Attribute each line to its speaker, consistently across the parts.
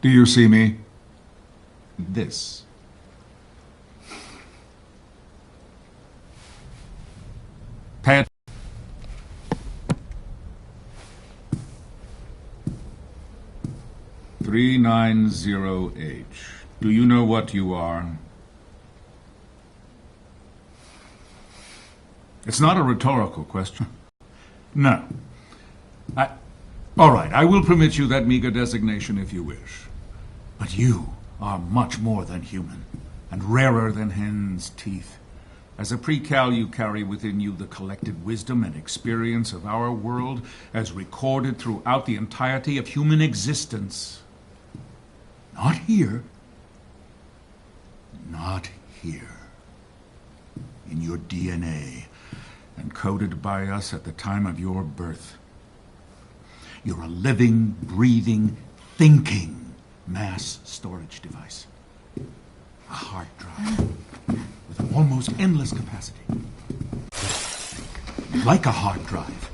Speaker 1: Do you see me? This. Pet. 390H. Do you know what you are? It's not a rhetorical question. No. All right, I will permit you that meager designation if you wish. But you are much more than human, and rarer than hen's teeth. As a pre-cal, you carry within you the collected wisdom and experience of our world as recorded throughout the entirety of human existence. Not here. Not here. In your DNA, encoded by us at the time of your birth. You're a living, breathing, thinking mass storage device. A hard drive with an almost endless capacity. Like a hard drive,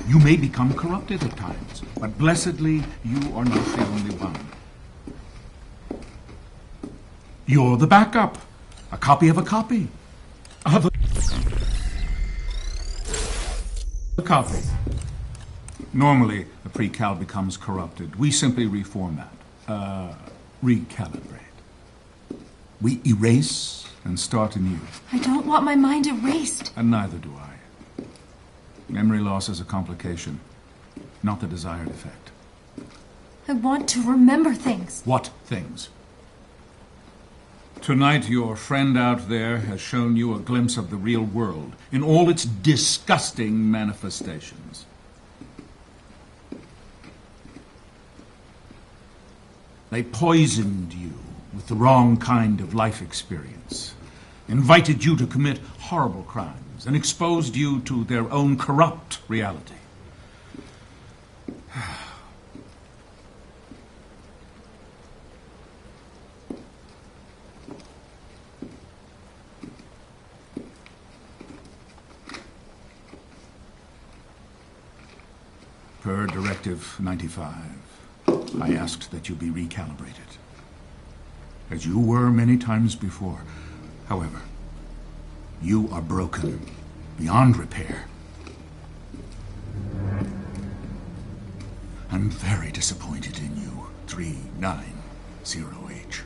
Speaker 1: you may become corrupted at times, but blessedly, you are not the only one. You're the backup, a copy of a copy of a copy. Normally, a pre-cal becomes corrupted. We simply reformat, recalibrate. We erase and start anew.
Speaker 2: I don't want my mind erased.
Speaker 1: And neither do I. Memory loss is a complication, not the desired effect.
Speaker 2: I want to remember things.
Speaker 1: What things? Tonight, your friend out there has shown you a glimpse of the real world in all its disgusting manifestations. They poisoned you with the wrong kind of life experience, invited you to commit horrible crimes, and exposed you to their own corrupt reality. Per Directive 95, I asked that you be recalibrated, as you were many times before. However, you are broken beyond repair. I'm very disappointed in you, 390H.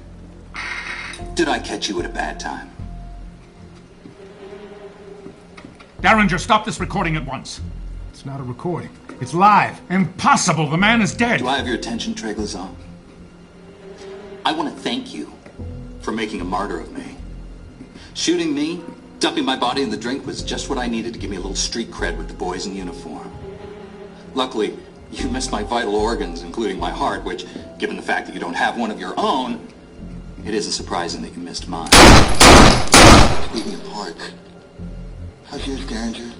Speaker 3: Did I catch you at a bad time?
Speaker 1: Derringer, stop this recording at once.
Speaker 4: It's not a recording. It's live.
Speaker 1: Impossible. The man is dead.
Speaker 3: Do I have your attention, Treglazon? I want to thank you for making a martyr of me. Shooting me, dumping my body in the drink was just what I needed to give me a little street cred with the boys in uniform. Luckily, you missed my vital organs, including my heart, which, given the fact that you don't have one of your own, it isn't surprising that you missed mine.
Speaker 5: Speaking of hearts, how's yours, Derringer?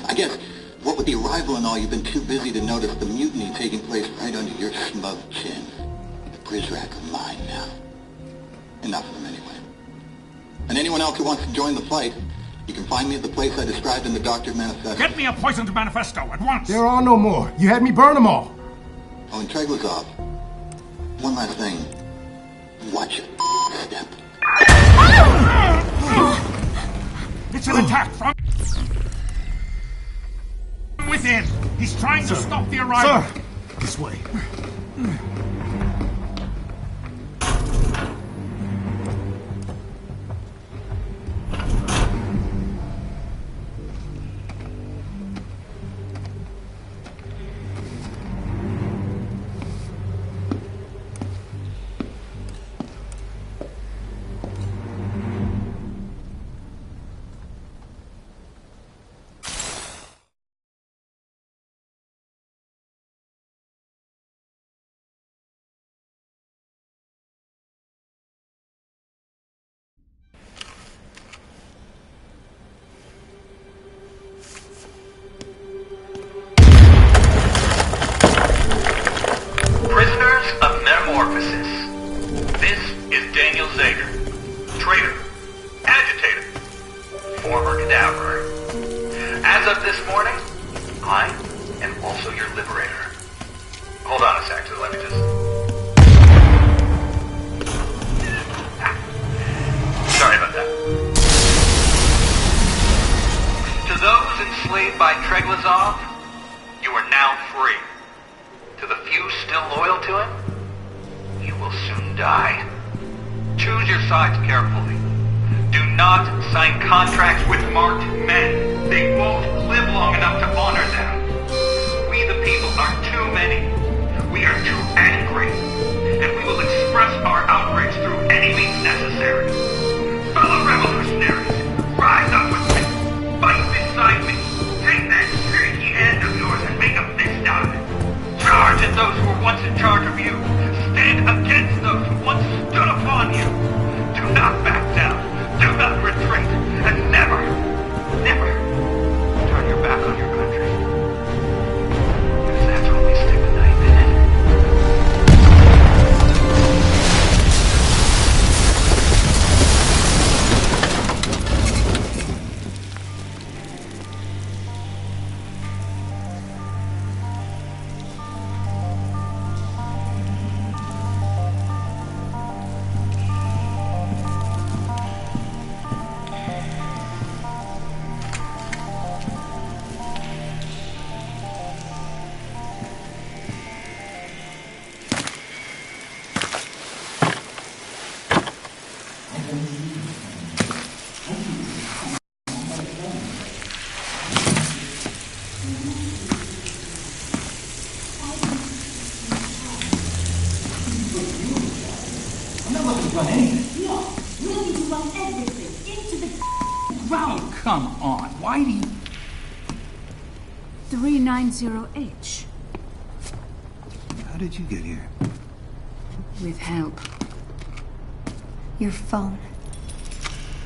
Speaker 5: I guess, what with the arrival and all, you've been too busy to notice the mutiny taking place right under your smug chin. The Prizrak are mine now. Enough of them anyway. And anyone else who wants to join the fight, you can find me at the place I described in the Doctor Manifesto.
Speaker 1: Get me a poisoned manifesto at once!
Speaker 4: There are no more. You had me burn them all.
Speaker 5: Oh, and Treglazov, one last thing. Watch your step.
Speaker 1: It's an attack from within. He's trying to stop the arrival.
Speaker 4: Sir, this way.
Speaker 6: Hold on a sec, let me just... Sorry about that. To those enslaved by Treglazov, you are now free. To the few still loyal to him, you will soon die. Choose your sides carefully. Do not sign contracts with marked men. They won't live long enough to honor them. We the people are too many. We are too angry. And we will express our outrage through any means necessary. Fellow revolutionaries, rise up with me. Fight beside me. Take that shaky hand of yours and make a fist out of it. Charge at those who were once in charge of you. Stand against those who once stood upon you. Do not back down. Do not retreat. And never, never turn your back on your country. Because that's when we stick the knife in it.
Speaker 7: Come on, why do you...
Speaker 8: 390H.
Speaker 7: How did you get here?
Speaker 8: With help.
Speaker 2: Your phone.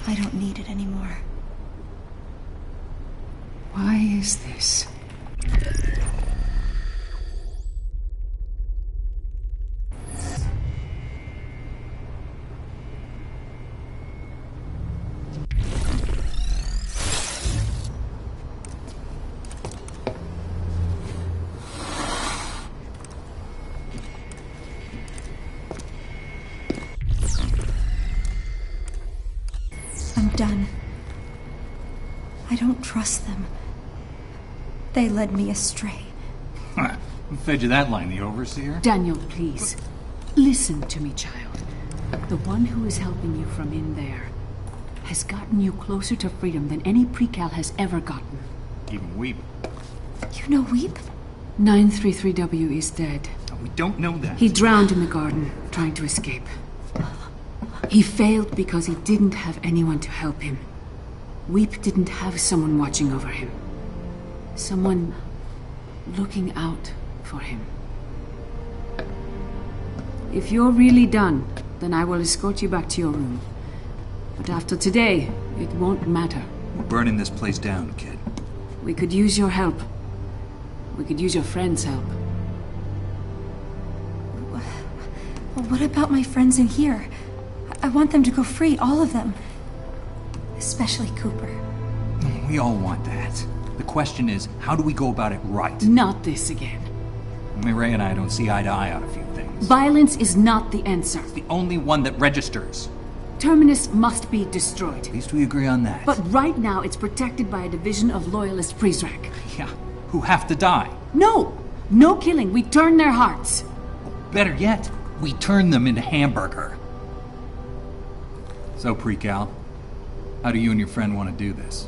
Speaker 2: I don't need it anymore.
Speaker 8: Why is this?
Speaker 2: I'm done. I don't trust them. They led me astray.
Speaker 7: Who fed you that line, the overseer?
Speaker 8: Daniel, please. Listen to me, child. The one who is helping you from in there has gotten you closer to freedom than any precal has ever gotten.
Speaker 7: Even Weep.
Speaker 2: You know Weep?
Speaker 8: 933W is dead.
Speaker 7: We don't know that.
Speaker 8: He drowned in the garden, trying to escape. He failed because he didn't have anyone to help him. Weep didn't have someone watching over him. Someone looking out for him. If you're really done, then I will escort you back to your room. But after today, it won't matter.
Speaker 7: We're burning this place down, kid.
Speaker 8: We could use your help. We could use your friends' help.
Speaker 2: What about my friends in here? I want them to go free, all of them. Especially Cooper.
Speaker 7: We all want that. The question is, how do we go about it right?
Speaker 8: Not this again.
Speaker 7: Mireille and I don't see eye to eye on a few things.
Speaker 8: Violence is not the answer.
Speaker 7: The only one that registers.
Speaker 8: Terminus must be destroyed.
Speaker 7: At least we agree on that.
Speaker 8: But right now, it's protected by a division of loyalist Prizrak.
Speaker 7: Yeah, who have to die.
Speaker 8: No! No killing. We turn their hearts.
Speaker 7: Better yet, we turn them into hamburger. So, Precal, how do you and your friend want to do this?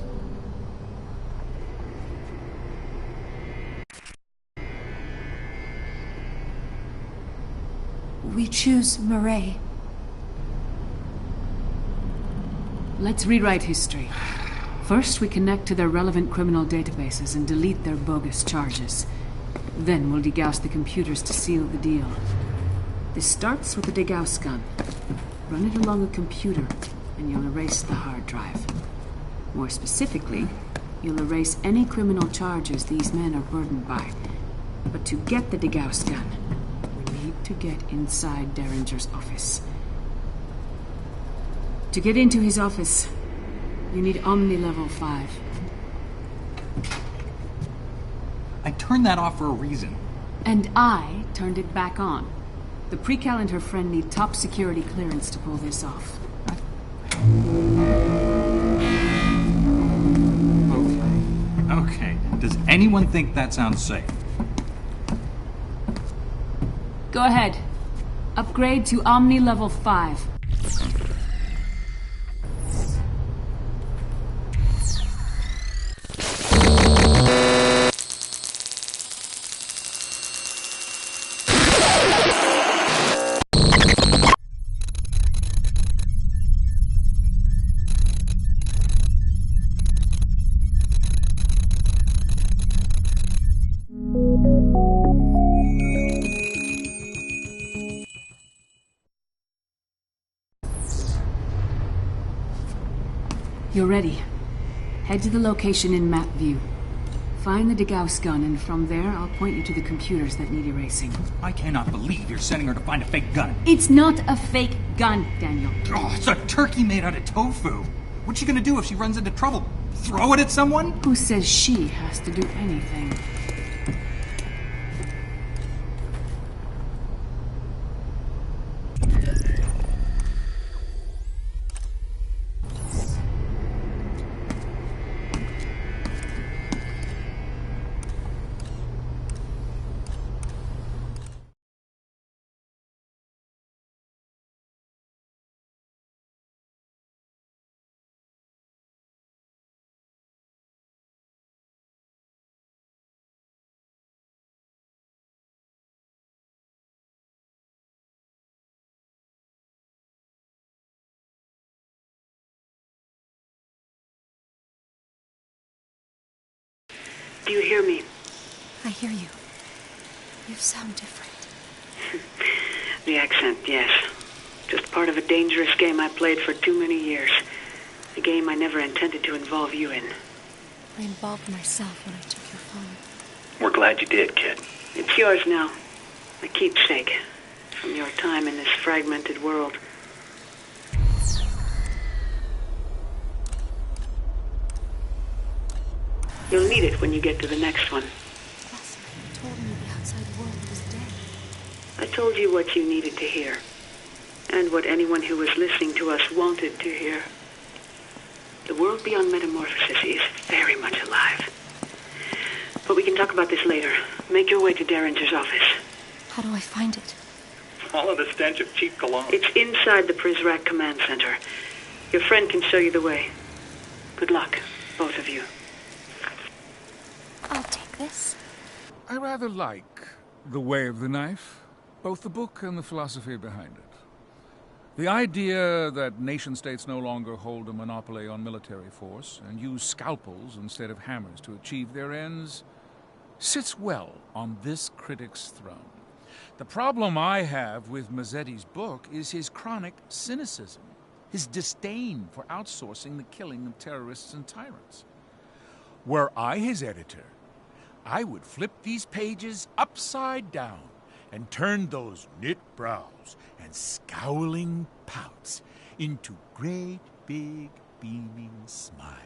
Speaker 2: We choose Mireille.
Speaker 8: Let's rewrite history. First, we connect to their relevant criminal databases and delete their bogus charges. Then we'll degauss the computers to seal the deal. This starts with the degauss gun. Run it along a computer, and you'll erase the hard drive. More specifically, you'll erase any criminal charges these men are burdened by. But to get the degauss gun, we need to get inside Derringer's office. To get into his office, you need Omni Level 5.
Speaker 7: I turned that off for a reason.
Speaker 8: And I turned it back on. The Precal and her friend need top security clearance to pull this off.
Speaker 7: Okay. Does anyone think that sounds safe?
Speaker 8: Go ahead. Upgrade to Omni Level 5. You're ready. Head to the location in map view. Find the DeGauss gun, and from there, I'll point you to the computers that need erasing.
Speaker 7: I cannot believe you're sending her to find a fake gun.
Speaker 8: It's not a fake gun, Daniel.
Speaker 7: Oh, it's a turkey made out of tofu. What's she gonna do if she runs into trouble? Throw it at someone?
Speaker 8: Who says she has to do anything?
Speaker 9: Do you hear me?
Speaker 2: I hear you. You sound different.
Speaker 9: The accent, yes. Just part of a dangerous game I played for too many years. A game I never intended to involve you in.
Speaker 2: I involved myself when I took your phone.
Speaker 6: We're glad you did, kid.
Speaker 9: It's yours now. A keepsake from your time in this fragmented world. You'll need it when you get to the next one.
Speaker 2: Last night you told me the outside world was dead.
Speaker 9: I told you what you needed to hear. And what anyone who was listening to us wanted to hear. The world beyond metamorphosis is very much alive. But we can talk about this later. Make your way to Derringer's office.
Speaker 2: How do I find it?
Speaker 6: Follow the stench of cheap cologne.
Speaker 9: It's inside the Prizrak Command Center. Your friend can show you the way. Good luck, both of you.
Speaker 2: I'll take this.
Speaker 1: I rather like The Way of the Knife, both the book and the philosophy behind it. The idea that nation-states no longer hold a monopoly on military force and use scalpels instead of hammers to achieve their ends sits well on this critic's throne. The problem I have with Mazzetti's book is his chronic cynicism, his disdain for outsourcing the killing of terrorists and tyrants. Were I his editor, I would flip these pages upside down and turn those knit brows and scowling pouts into great, big, beaming smiles.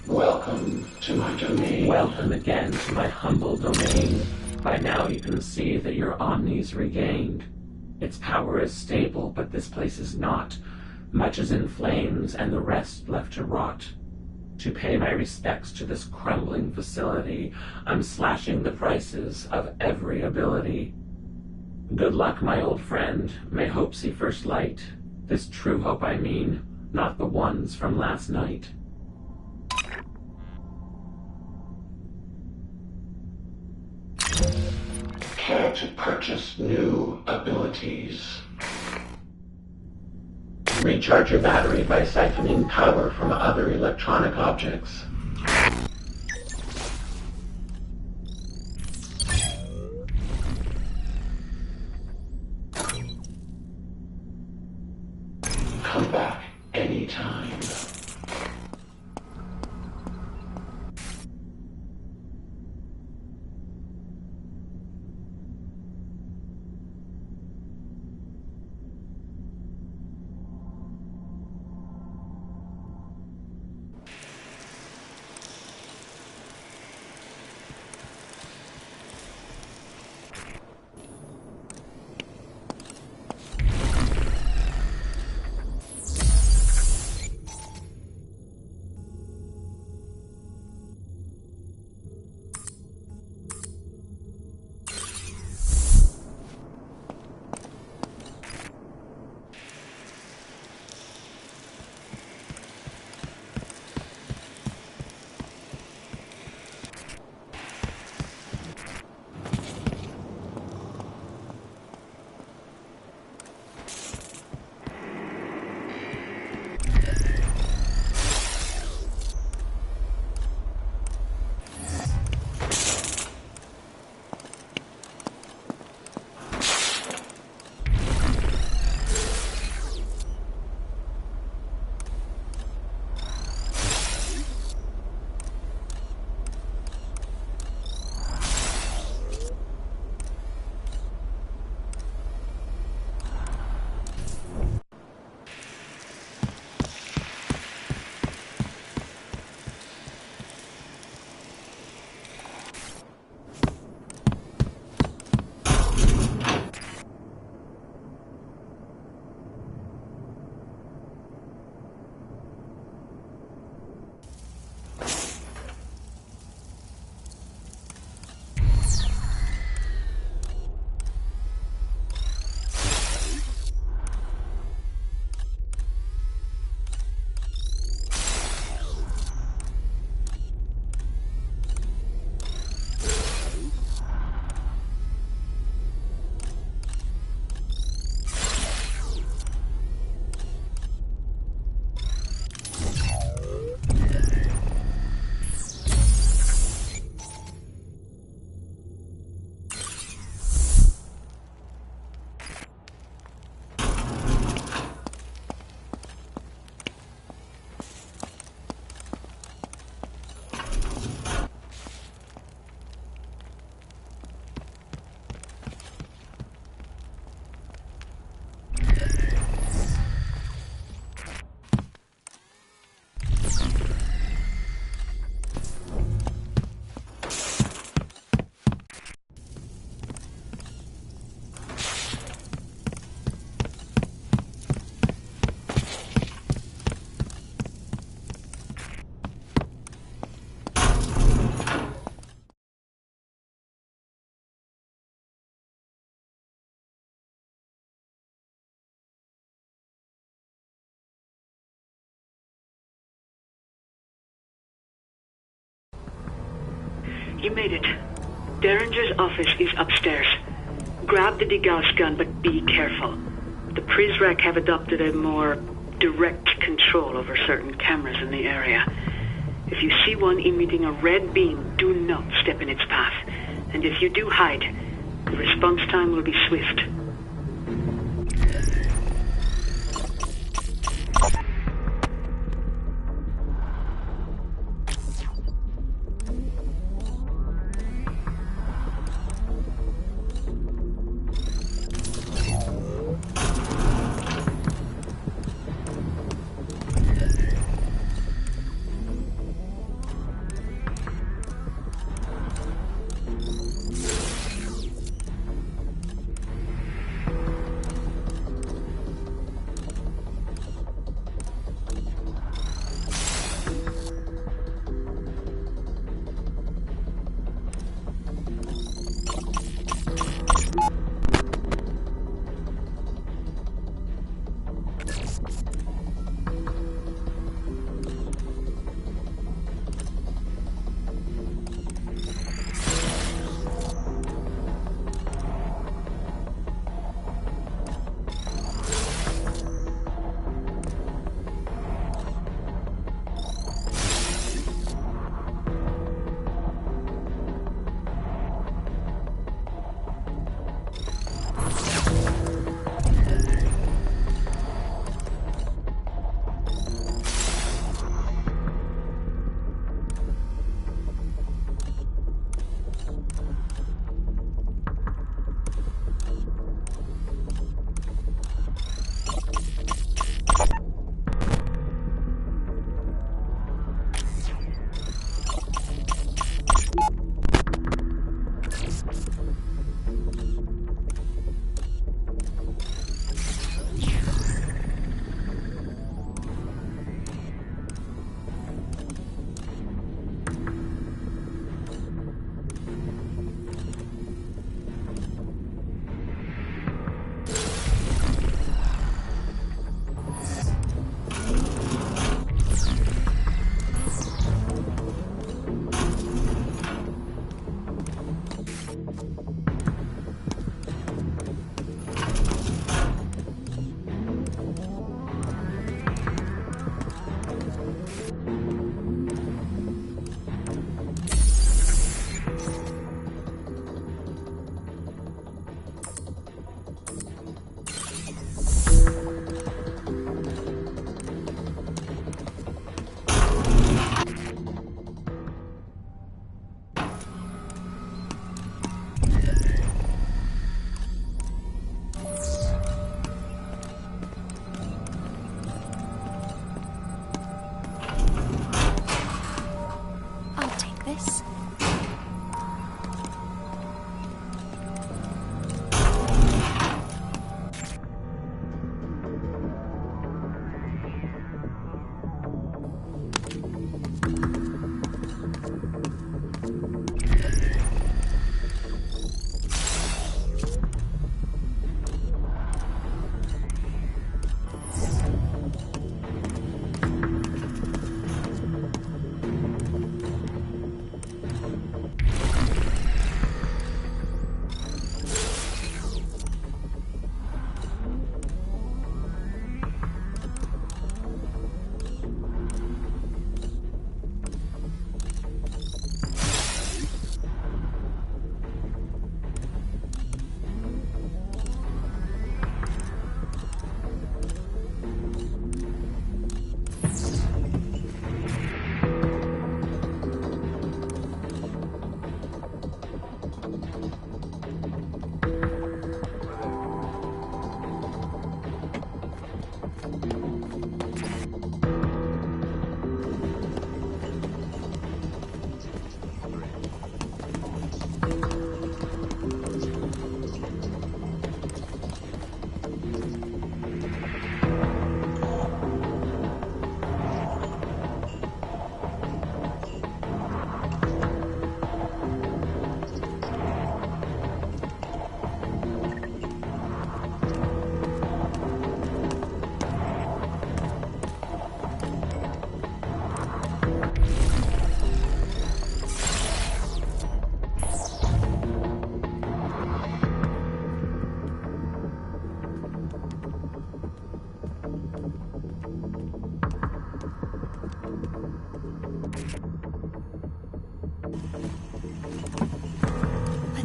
Speaker 10: Welcome to my domain. Welcome again to my humble domain. By now you can see that your omni's regained. Its power is stable, but this place is not. Much is in flames, and the rest left to rot. To pay my respects to this crumbling facility, I'm slashing the prices of every ability. Good luck, my old friend. May hope see first light. This true hope I mean, not the ones from last night. Care to purchase new abilities? Recharge your battery by siphoning power from other electronic objects. Come back anytime.
Speaker 9: You made it. Derringer's office is upstairs. Grab the degauss gun, but be careful. The Prizrak have adopted a more direct control over certain cameras in the area. If you see one emitting a red beam, do not step in its path. And if you do hide, the response time will be swift.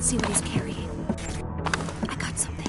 Speaker 2: see what he's carrying. I got something.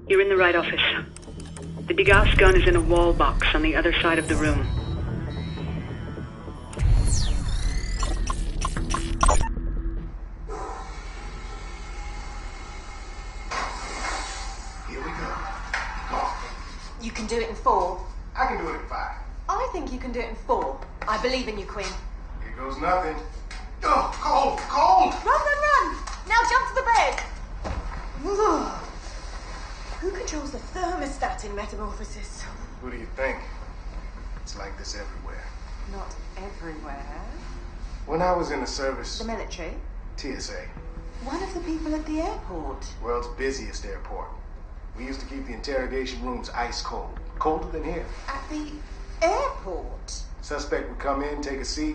Speaker 9: You're in the right office. The degas gun is in a wall box on the other side of the room.
Speaker 4: Here we go.
Speaker 11: You can do it in 4.
Speaker 4: I can do it in 5.
Speaker 11: I think you can do it in 4. I believe in you, Quinn.
Speaker 4: Here goes nothing. Oh, cold, cold!
Speaker 11: Run! Now jump to the bed! Ugh. Who controls the thermostat in Metamorphosis?
Speaker 4: Who do you think? It's like this everywhere.
Speaker 11: Not everywhere.
Speaker 4: When I was in the service...
Speaker 11: The military?
Speaker 4: TSA.
Speaker 11: One of the people at the airport.
Speaker 4: World's busiest airport. We used to keep the interrogation rooms ice cold. Colder than here.
Speaker 11: At the airport?
Speaker 4: Suspect would come in, take a seat,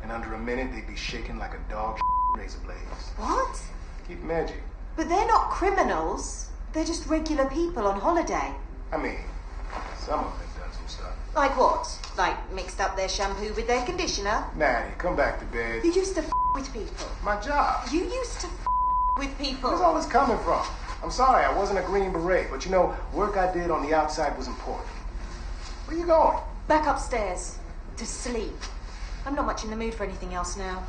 Speaker 4: and under a minute they'd be shaking like a dog razor blades.
Speaker 11: What?
Speaker 4: Keep magic.
Speaker 11: But they're not criminals. They're just regular people on holiday.
Speaker 4: I mean, some of them done some stuff.
Speaker 11: Like what? Like mixed up their shampoo with their conditioner?
Speaker 4: Maddie, come back to bed.
Speaker 11: You used to with people.
Speaker 4: My job.
Speaker 11: You used to with people.
Speaker 4: Where's all this coming from? I'm sorry, I wasn't a Green Beret, but you know, work I did on the outside was important. Where you going?
Speaker 11: Back upstairs. To sleep. I'm not much in the mood for anything else now.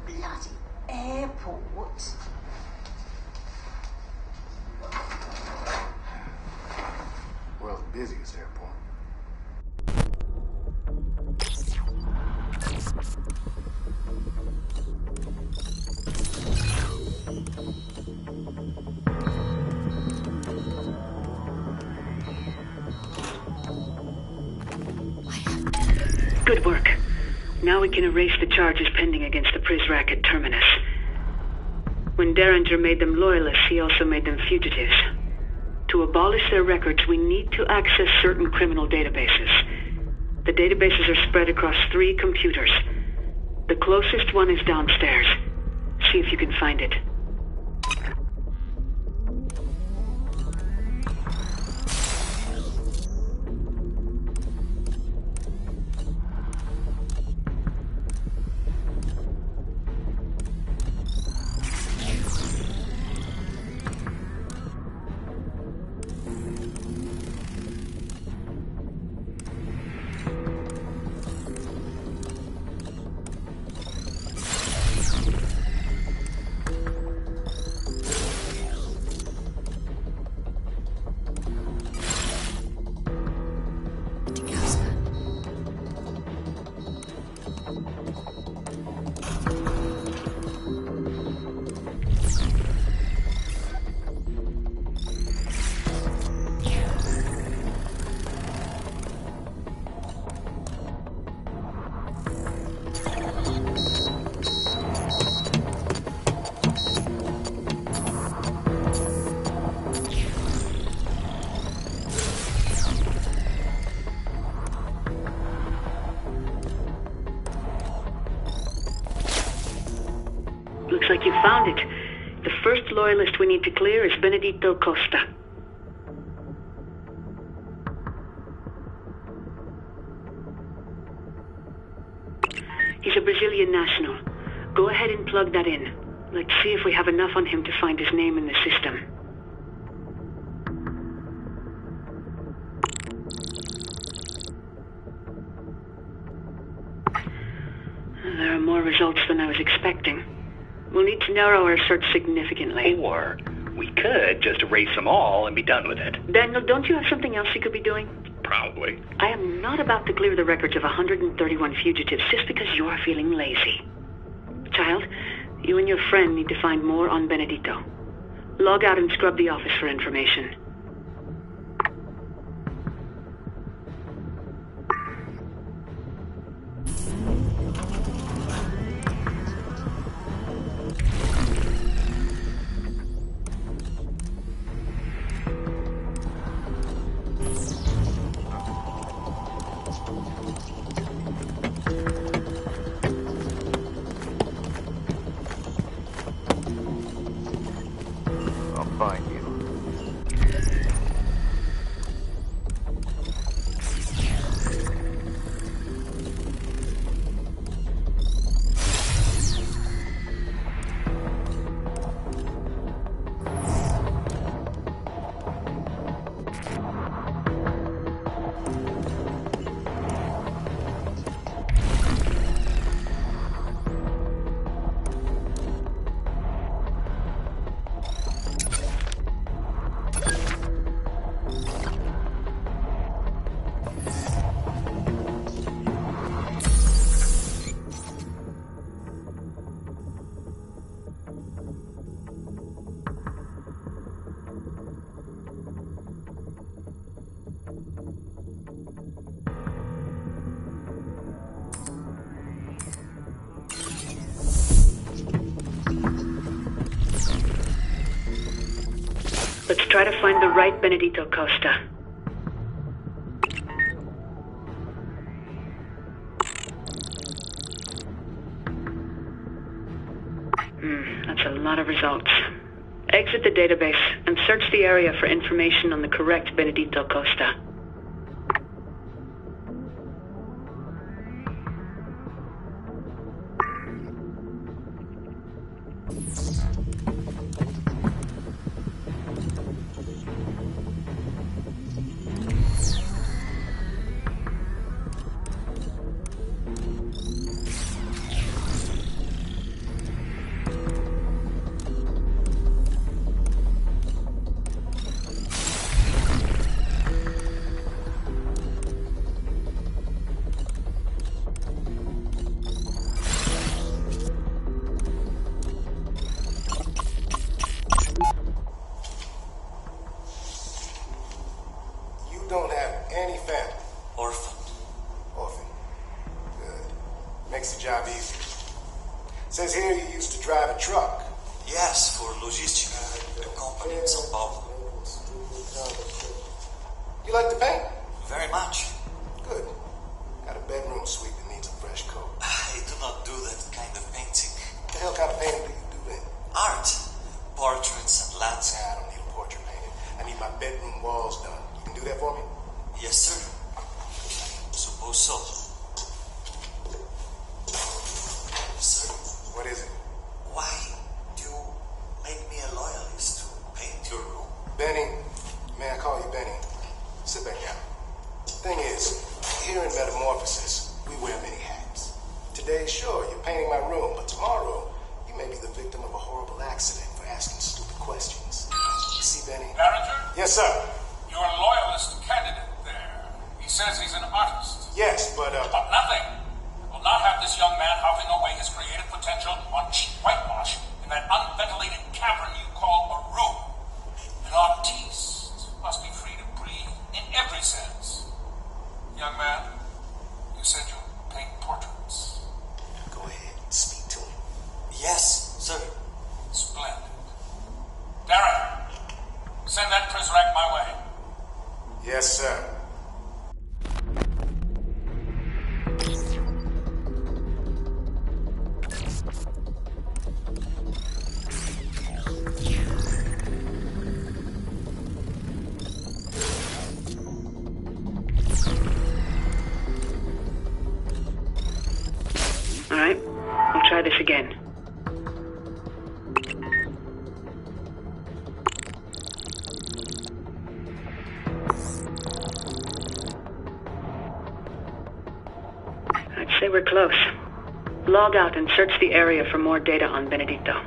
Speaker 11: Bloody airport.
Speaker 4: World's busiest airport.
Speaker 9: Good work. Now we can erase the charges pending against the Prizrak at Terminus. When Derringer made them loyalists, he also made them fugitives. To abolish their records, we need to access certain criminal databases. The databases are spread across 3 computers. The closest one is downstairs. See if you can find it. found it. The first loyalist we need to clear is Benedito Costa. He's a Brazilian national. Go ahead and plug that in. Let's see if we have enough on him to find his name in the system. There are more results than I was expecting. We'll need to narrow our search significantly.
Speaker 6: Or we could just erase them all and be done with it.
Speaker 9: Daniel, don't you have something else you could be doing?
Speaker 6: Probably.
Speaker 9: I am not about to clear the records of 131 fugitives just because you're feeling lazy. Child, you and your friend need to find more on Benedito. Log out and scrub the office for information.
Speaker 4: Find you.
Speaker 9: Let's try to find the right Benedito Costa. That's a lot of results. Exit the database and search the area for information on the correct Benedito Costa.
Speaker 4: Don't have any family.
Speaker 12: Orphan.
Speaker 4: Orphan. Good. Makes the job easy. Says here you used to drive a truck.
Speaker 12: Yes, for Logistica, a company in São Paulo.
Speaker 4: You like to paint?
Speaker 12: Very much.
Speaker 4: Good. Got a bedroom suite that needs a fresh coat.
Speaker 12: I do not do that kind of painting.
Speaker 4: What the hell kind of painting do you do then?
Speaker 12: Art. Portraits and landscape.
Speaker 4: I don't need a portrait painted. I need my bedroom walls done. You can do that for me?
Speaker 12: Yes, sir. Suppose so. Sir?
Speaker 4: What is it?
Speaker 12: Why do you make me a loyalist to paint your room?
Speaker 4: Benny. May I call you Benny? Sit back down. Thing is, here in Metamorphosis, we wear many hats. Today, sure, you're painting my room, but tomorrow, you may be the victim of a horrible accident for asking stupid questions. You see, Benny?
Speaker 13: Manager?
Speaker 4: Yes, sir.
Speaker 13: Your loyalist candidate there. He says he's an artist.
Speaker 4: Yes, but
Speaker 13: But nothing will not have this young man houting away his creative potential on cheap whitewash in that unventilated cavern you call a room. An artiste must be free to breathe in every sense. Young man, you said you paint portraits.
Speaker 4: Go ahead, speak to him.
Speaker 12: Yes, sir.
Speaker 13: Splendid. Darren, send that Prizrak my way.
Speaker 4: Yes, sir.
Speaker 9: we're close. Log out and search the area for more data on Benedito.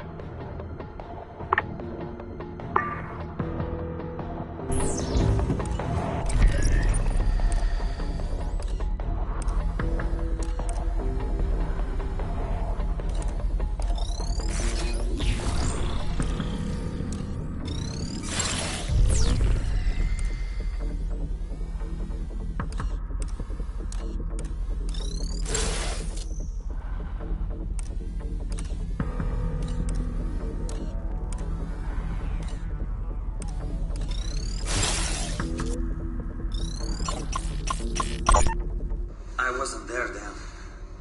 Speaker 14: I wasn't there then.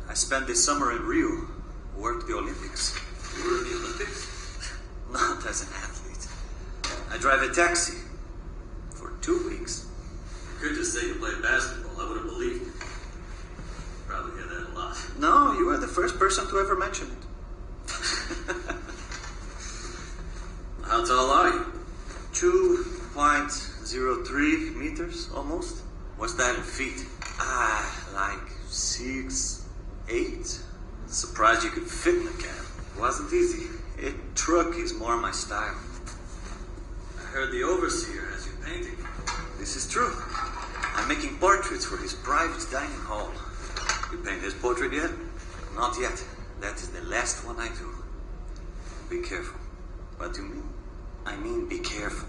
Speaker 14: I spent this summer in Rio, worked the Olympics.
Speaker 15: You were in the Olympics?
Speaker 14: Not as an athlete. I drive a taxi for 2 weeks.
Speaker 15: You could just say you played basketball. I would have believed you. Probably hear that a lot.
Speaker 14: No, you are the first person to ever mention it.
Speaker 15: How tall are you?
Speaker 14: 2.03 meters, almost. What's that in feet? Like 6'8". Surprised you could fit in the cab. Wasn't easy. A truck is more my style.
Speaker 15: I heard the overseer has you painting.
Speaker 14: This is true. I'm making portraits for his private dining hall.
Speaker 15: You paint his portrait yet?
Speaker 14: Not yet. That is the last one I do. Be careful.
Speaker 15: What do you mean?
Speaker 14: I mean, be careful.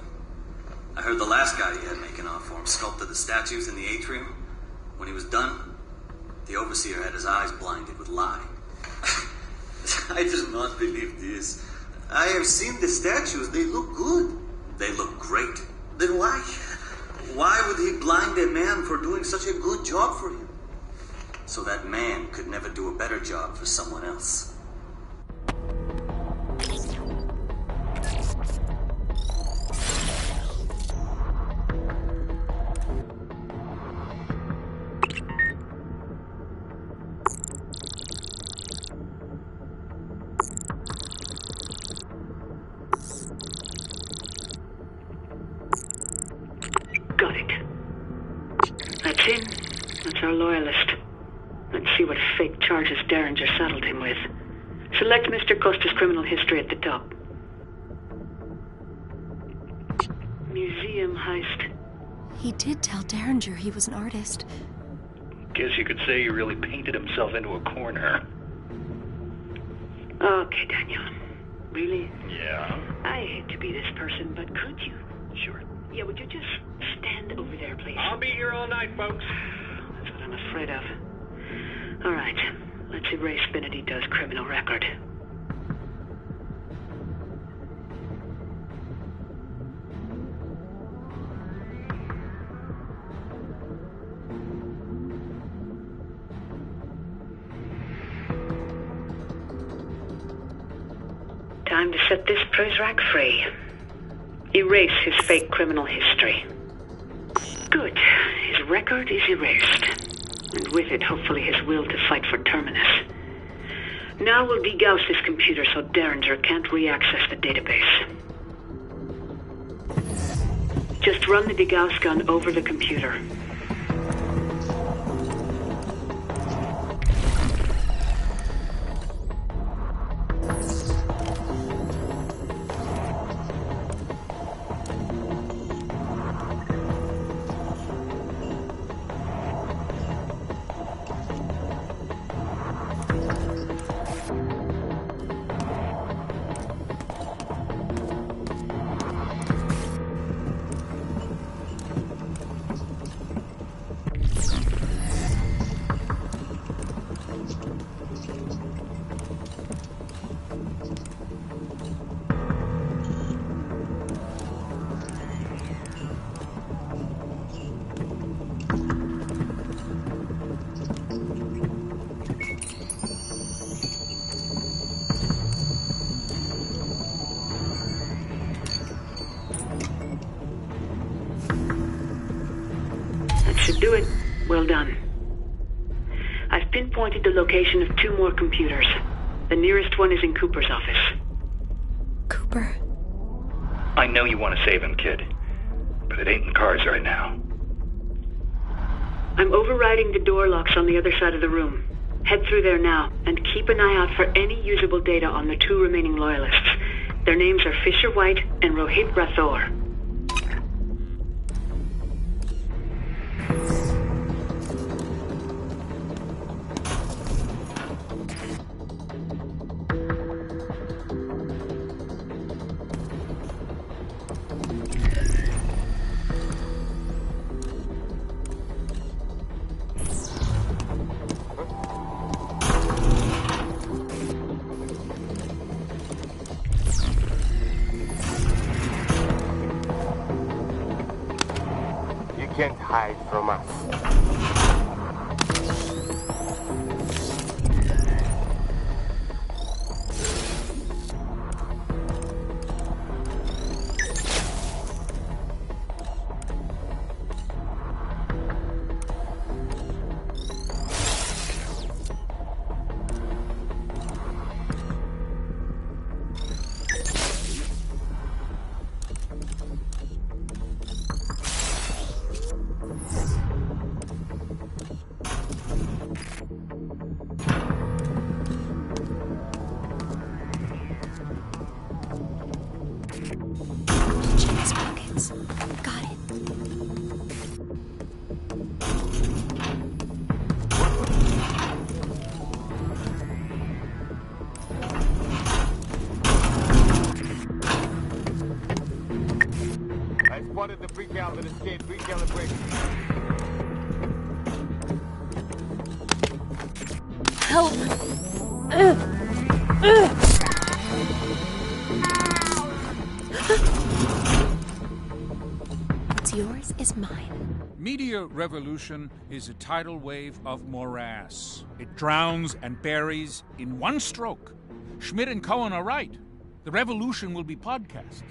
Speaker 14: I heard the last guy he had making off for him sculpted the statues in the atrium. When he was done, the overseer had his eyes blinded with lye. I do not believe this. I have seen the statues. They look good. They look great. Then why? Why would he blind a man for doing such a good job for him? So that man could never do a better job for someone else.
Speaker 9: Got it. That's him. That's our loyalist. Let's see what fake charges Derringer saddled him with. Select Mr. Costa's criminal history at the top. Museum heist.
Speaker 2: He did tell Derringer he was an artist.
Speaker 6: Guess you could say he really painted himself into a corner.
Speaker 9: Okay, Daniel. Really?
Speaker 6: Yeah?
Speaker 9: I hate to be this person, but could you?
Speaker 6: Sure.
Speaker 9: Yeah, would you just stand over there, please?
Speaker 6: I'll be here all night, folks.
Speaker 9: That's what I'm afraid of. All right, let's erase Benedito's criminal record. Time to set this Prizrak free. Erase his fake criminal history. Good. His record is erased. And with it, hopefully, his will to fight for Terminus. Now we'll degauss his computer so Derringer can't re-access the database. Just run the degauss gun over the computer. Should do it. Well done. I've pinpointed the location of 2 more computers. The nearest one is in Cooper's office.
Speaker 2: Cooper?
Speaker 6: I know you want to save him, kid. But it ain't in the cards right now.
Speaker 9: I'm overriding the door locks on the other side of the room. Head through there now, and keep an eye out for any usable data on the 2 remaining loyalists. Their names are Fisher White and Rohit Rathore.
Speaker 16: Can't hide from us. Spotted the freak-out that escaped recalibration.
Speaker 2: Help! What's yours is mine.
Speaker 1: Media revolution is a tidal wave of morass. It drowns and buries in one stroke. Schmidt and Cohen are right. The revolution will be podcast.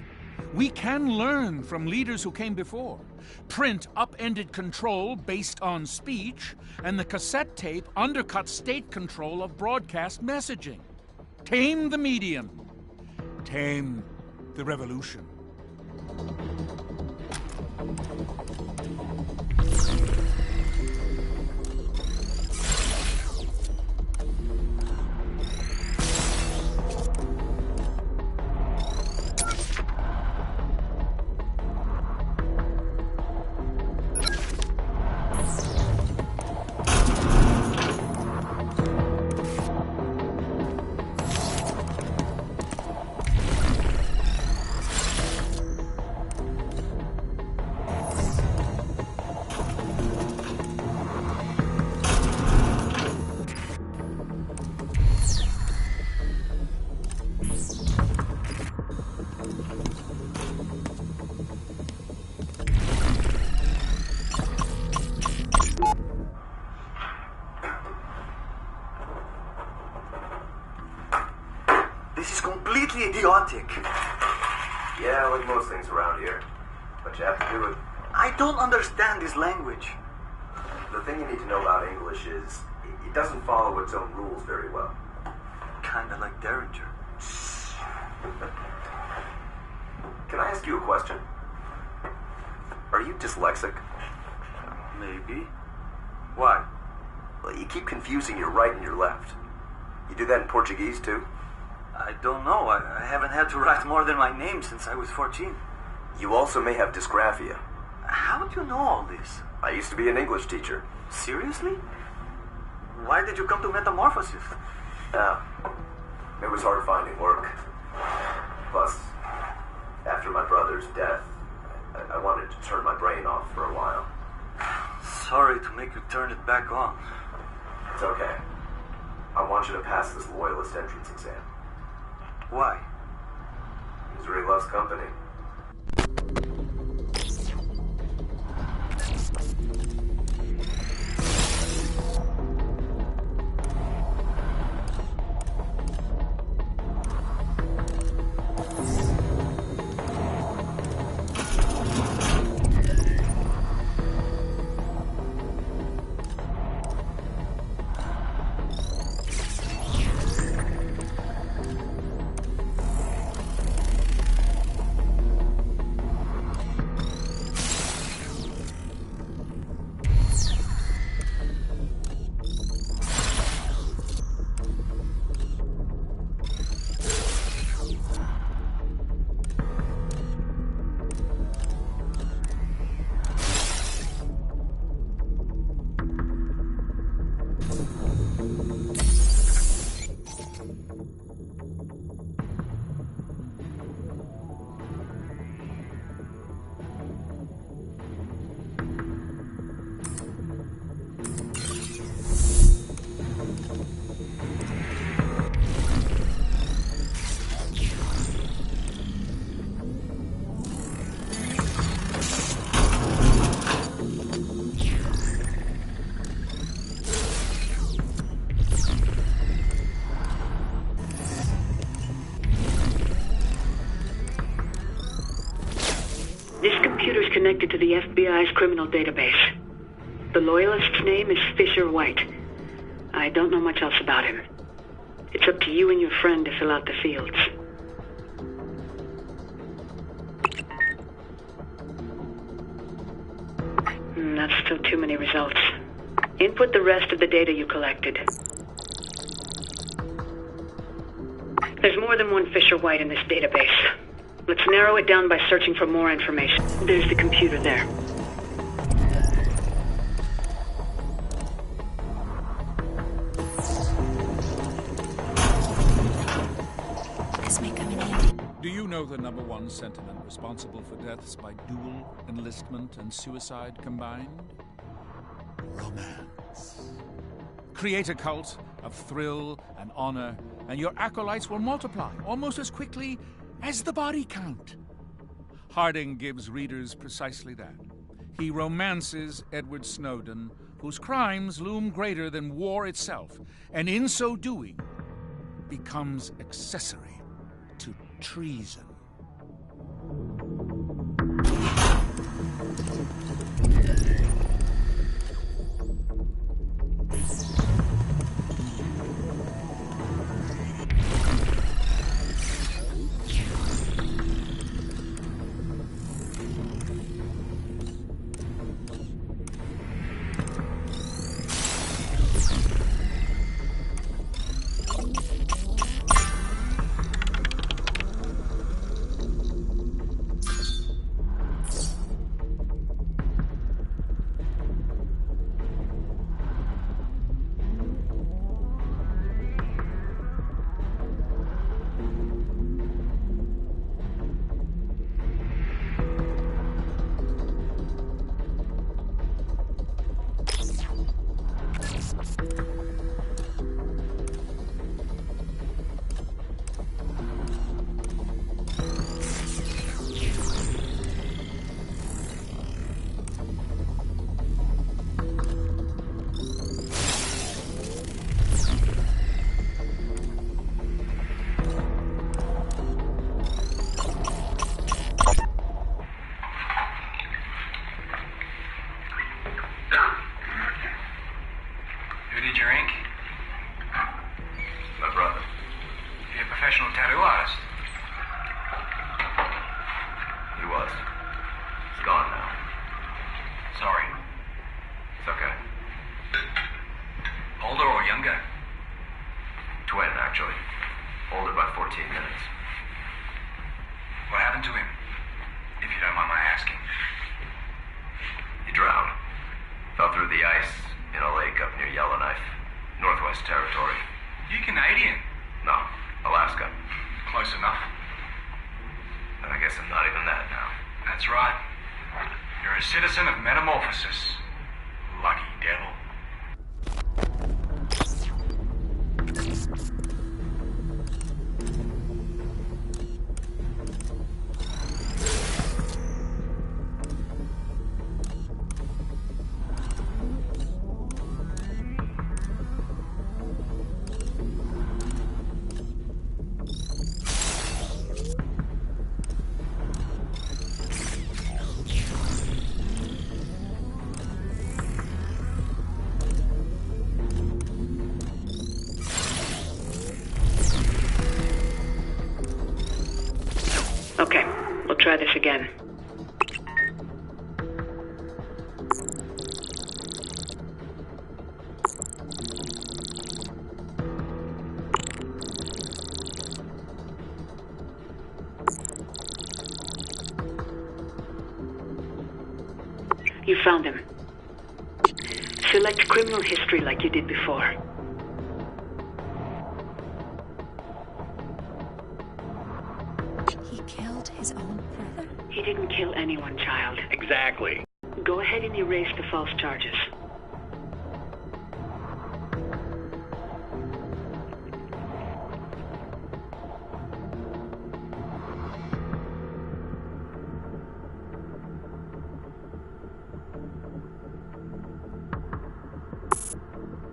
Speaker 1: We can learn from leaders who came before. Print upended control based on speech, and the cassette tape undercut state control of broadcast messaging. Tame the medium. Tame the revolution.
Speaker 14: This is completely idiotic.
Speaker 17: Yeah, like most things around here. But you have to do it.
Speaker 14: I don't understand this language.
Speaker 17: The thing you need to know about English is it doesn't follow its own rules very well.
Speaker 14: Kinda like Derringer.
Speaker 17: Can I ask you a question? Are you dyslexic?
Speaker 14: Maybe. Why?
Speaker 17: Well, you keep confusing your right and your left. You do that in Portuguese, too?
Speaker 14: I don't know. I haven't had to write more than my name since I was 14.
Speaker 17: You also may have dysgraphia.
Speaker 14: How do you know all this?
Speaker 17: I used to be an English teacher.
Speaker 14: Seriously? Why did you come to Metamorphosis?
Speaker 17: It was hard finding work. Plus, after my brother's death, I wanted to turn my brain off for a while.
Speaker 14: Sorry to make you turn it back on.
Speaker 17: It's okay. I want you to pass this loyalist entrance exam.
Speaker 14: Why?
Speaker 17: Misery loves company.
Speaker 9: This computer's connected to the FBI's criminal database. The loyalist's name is Fisher White. I don't know much else about him. It's up to you and your friend to fill out the fields. That's still too many results. Input the rest of the data you collected. There's more than one Fisher White in this database. Let's narrow it down by searching for more information. There's the computer there.
Speaker 2: This may come in handy.
Speaker 1: Do you know the #1 sentiment responsible for deaths by dual, enlistment, and suicide combined? Romance. Create a cult of thrill and honor, and your acolytes will multiply almost as quickly as the body count. Harding gives readers precisely that. He romances Edward Snowden, whose crimes loom greater than war itself, and in so doing, becomes accessory to treason.
Speaker 6: Citizen of Metamorphosis. Lucky devil.
Speaker 9: Okay, we'll try this again. You found him. Select criminal history like you did before.
Speaker 2: He killed his own brother?
Speaker 9: He didn't kill anyone, child.
Speaker 6: Exactly.
Speaker 9: Go ahead and erase the false charges.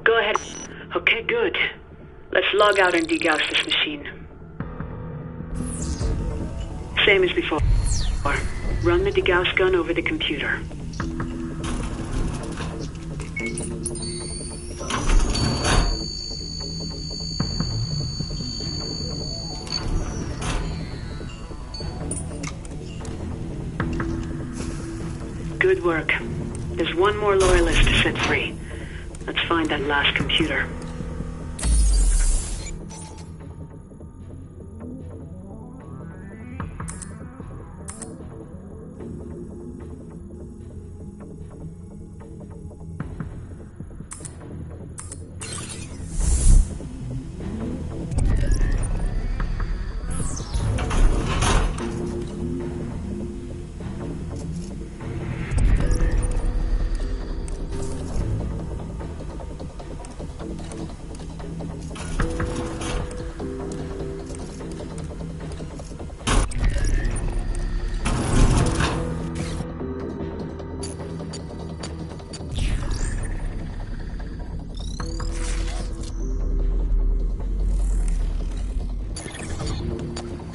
Speaker 9: Go ahead. Okay, good. Let's log out and degauss this machine. Same as before. Run the degauss gun over the computer. Good work. There's one more loyalist to set free. Let's find that last computer.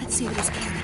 Speaker 2: See what he's carrying.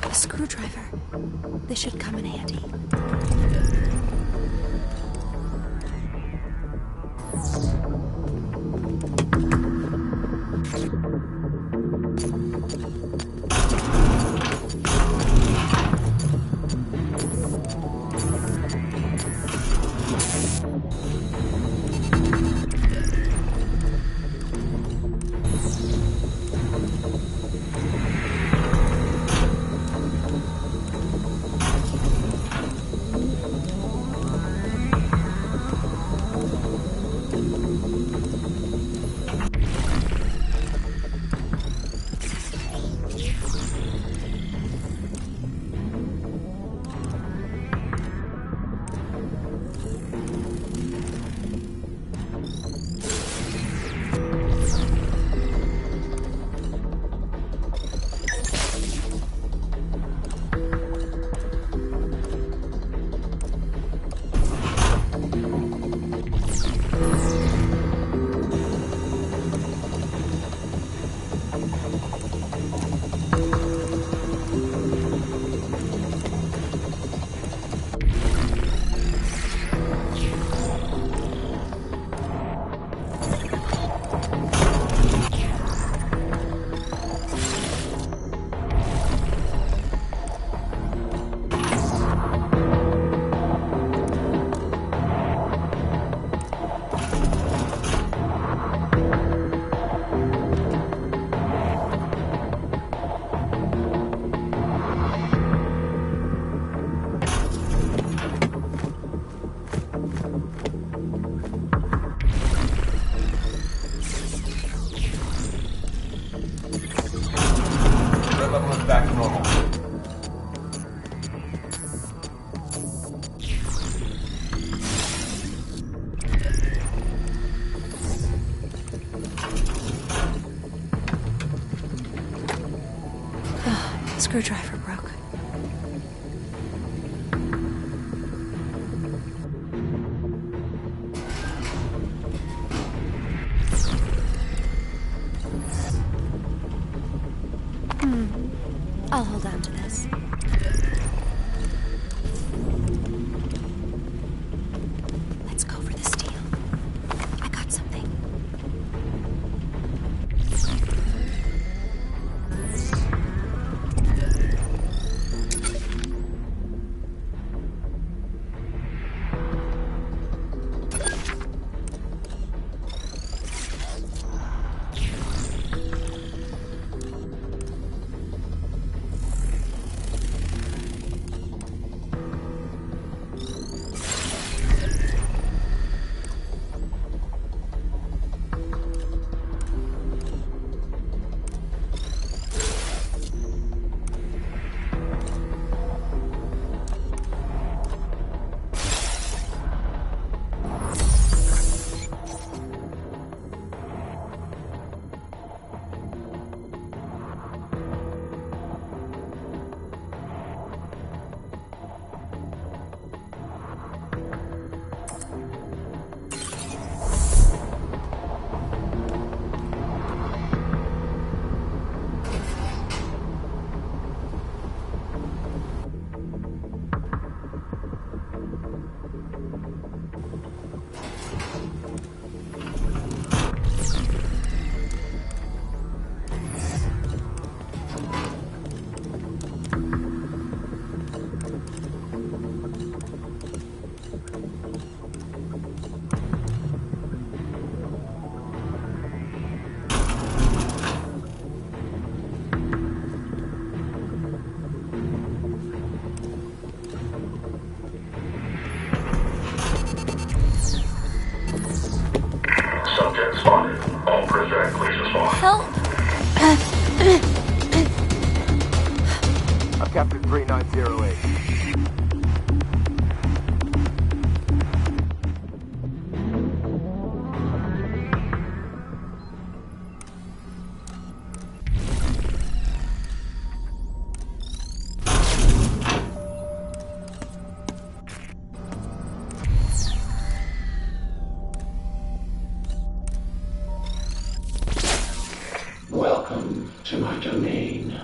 Speaker 2: A screwdriver. This should come in handy.
Speaker 17: Back to normal.
Speaker 2: Screwdriver broke. I'll hold on to this. Let's go for the steel. I got something.
Speaker 16: Captain 3908.
Speaker 10: Welcome to my domain.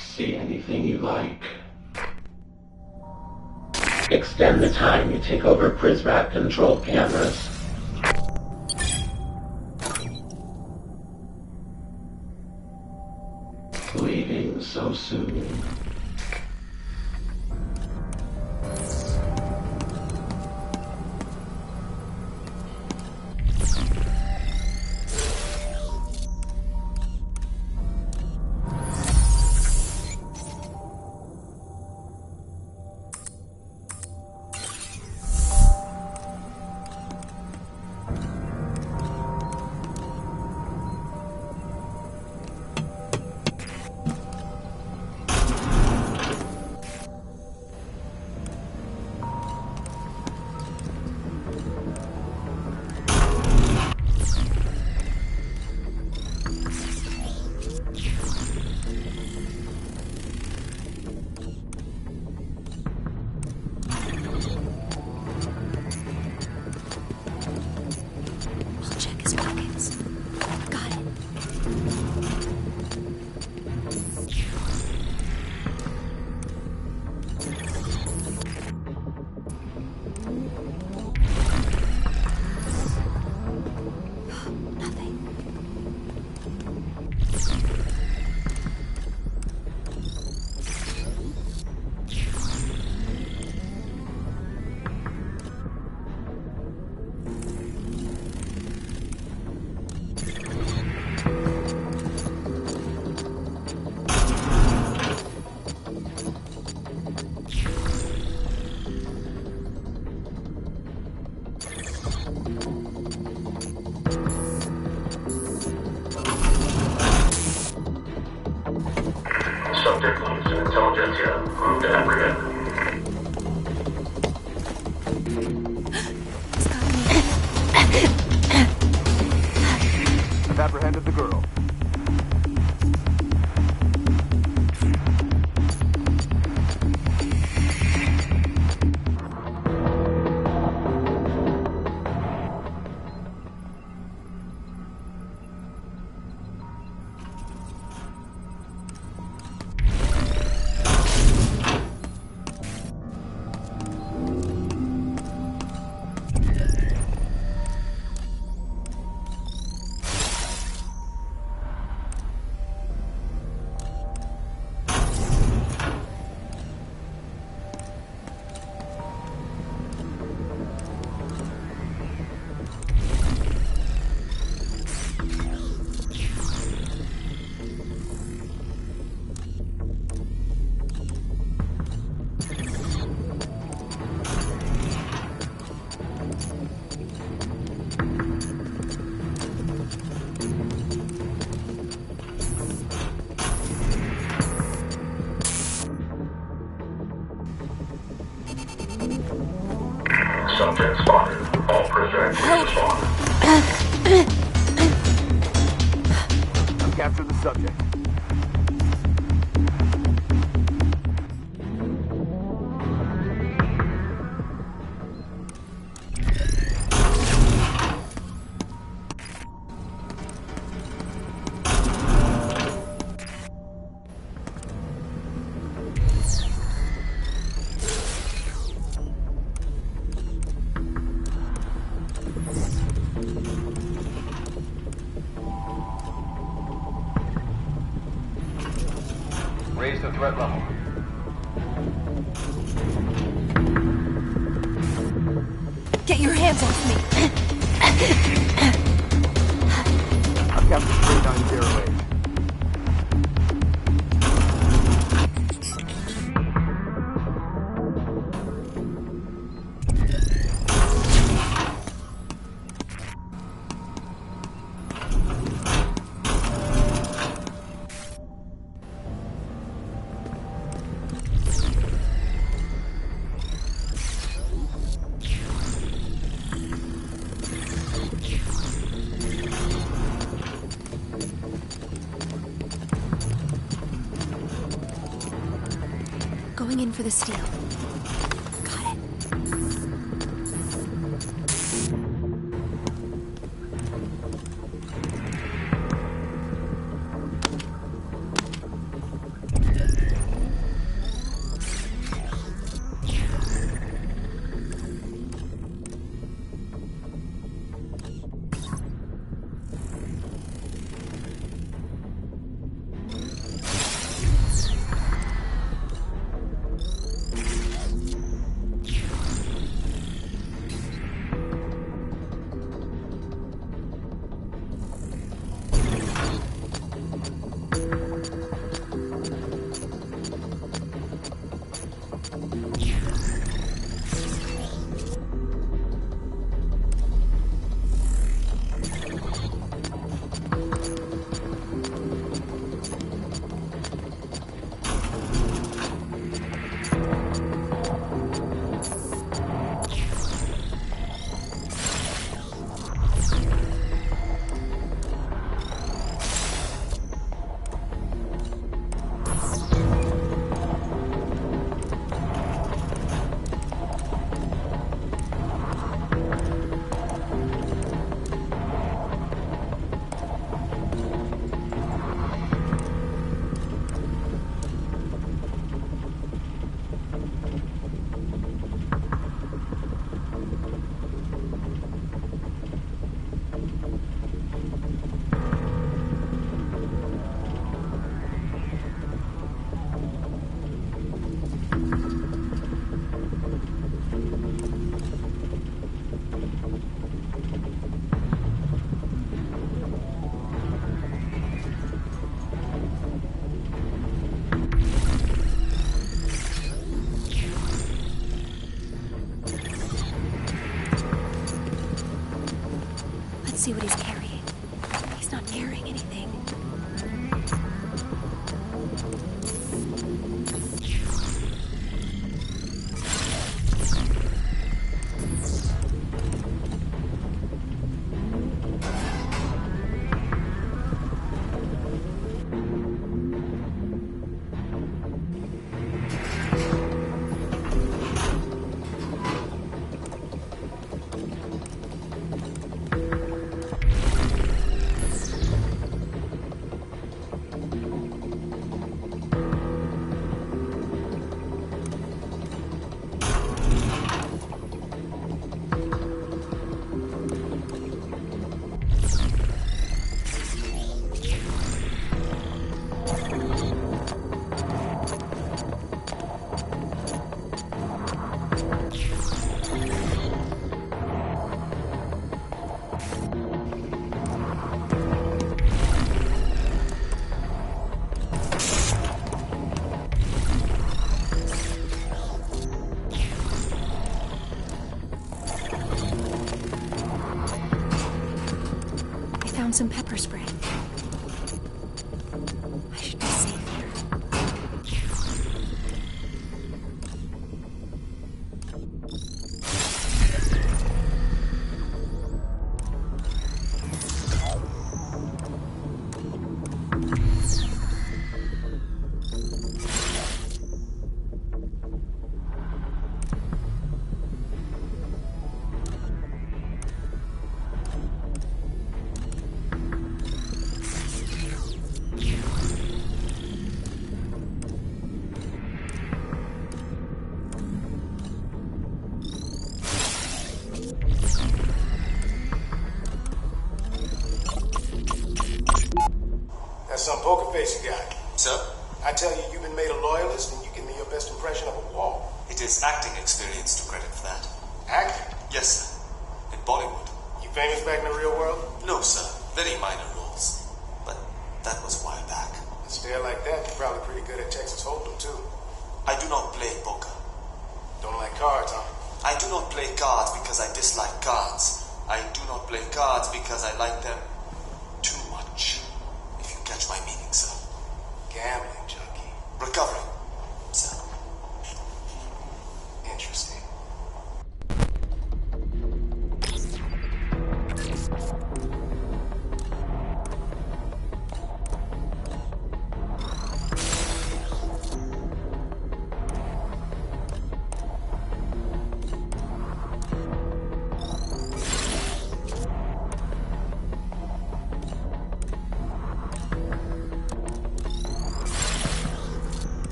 Speaker 10: See anything you like. Extend the time you take over Prisrac control cameras. Leaving so soon.
Speaker 18: Subject needs an intelligentsia. Move to apprehend.
Speaker 16: I've apprehended the girl.
Speaker 18: Subject spotted. All Prisrac respond.
Speaker 16: I've captured the subject.
Speaker 6: Raise the threat level.
Speaker 2: Get your hands off me!
Speaker 16: I've captured 3908.
Speaker 2: for the steel. Got it. See what he's carrying. He's not carrying anything. Some pepper spray. I should be safe here.
Speaker 4: Some poker face you got.
Speaker 12: Sir?
Speaker 4: I tell you, you've been made a loyalist, and you give me your best impression of a wall.
Speaker 12: It is acting experience to credit for that.
Speaker 4: Acting?
Speaker 12: Yes, sir. In Bollywood.
Speaker 4: You famous back in the real world?
Speaker 12: No, sir. Very minor roles. But that was a while back.
Speaker 4: A stare like that, you're probably pretty good at Texas Hold'em, too.
Speaker 12: I do not play poker.
Speaker 4: Don't like cards, huh?
Speaker 12: I do not play cards because I dislike cards. I do not play cards because I like them too much. If you catch my meaning, sir.
Speaker 4: Gambling junkie.
Speaker 12: Recovering, sir.
Speaker 4: Interesting.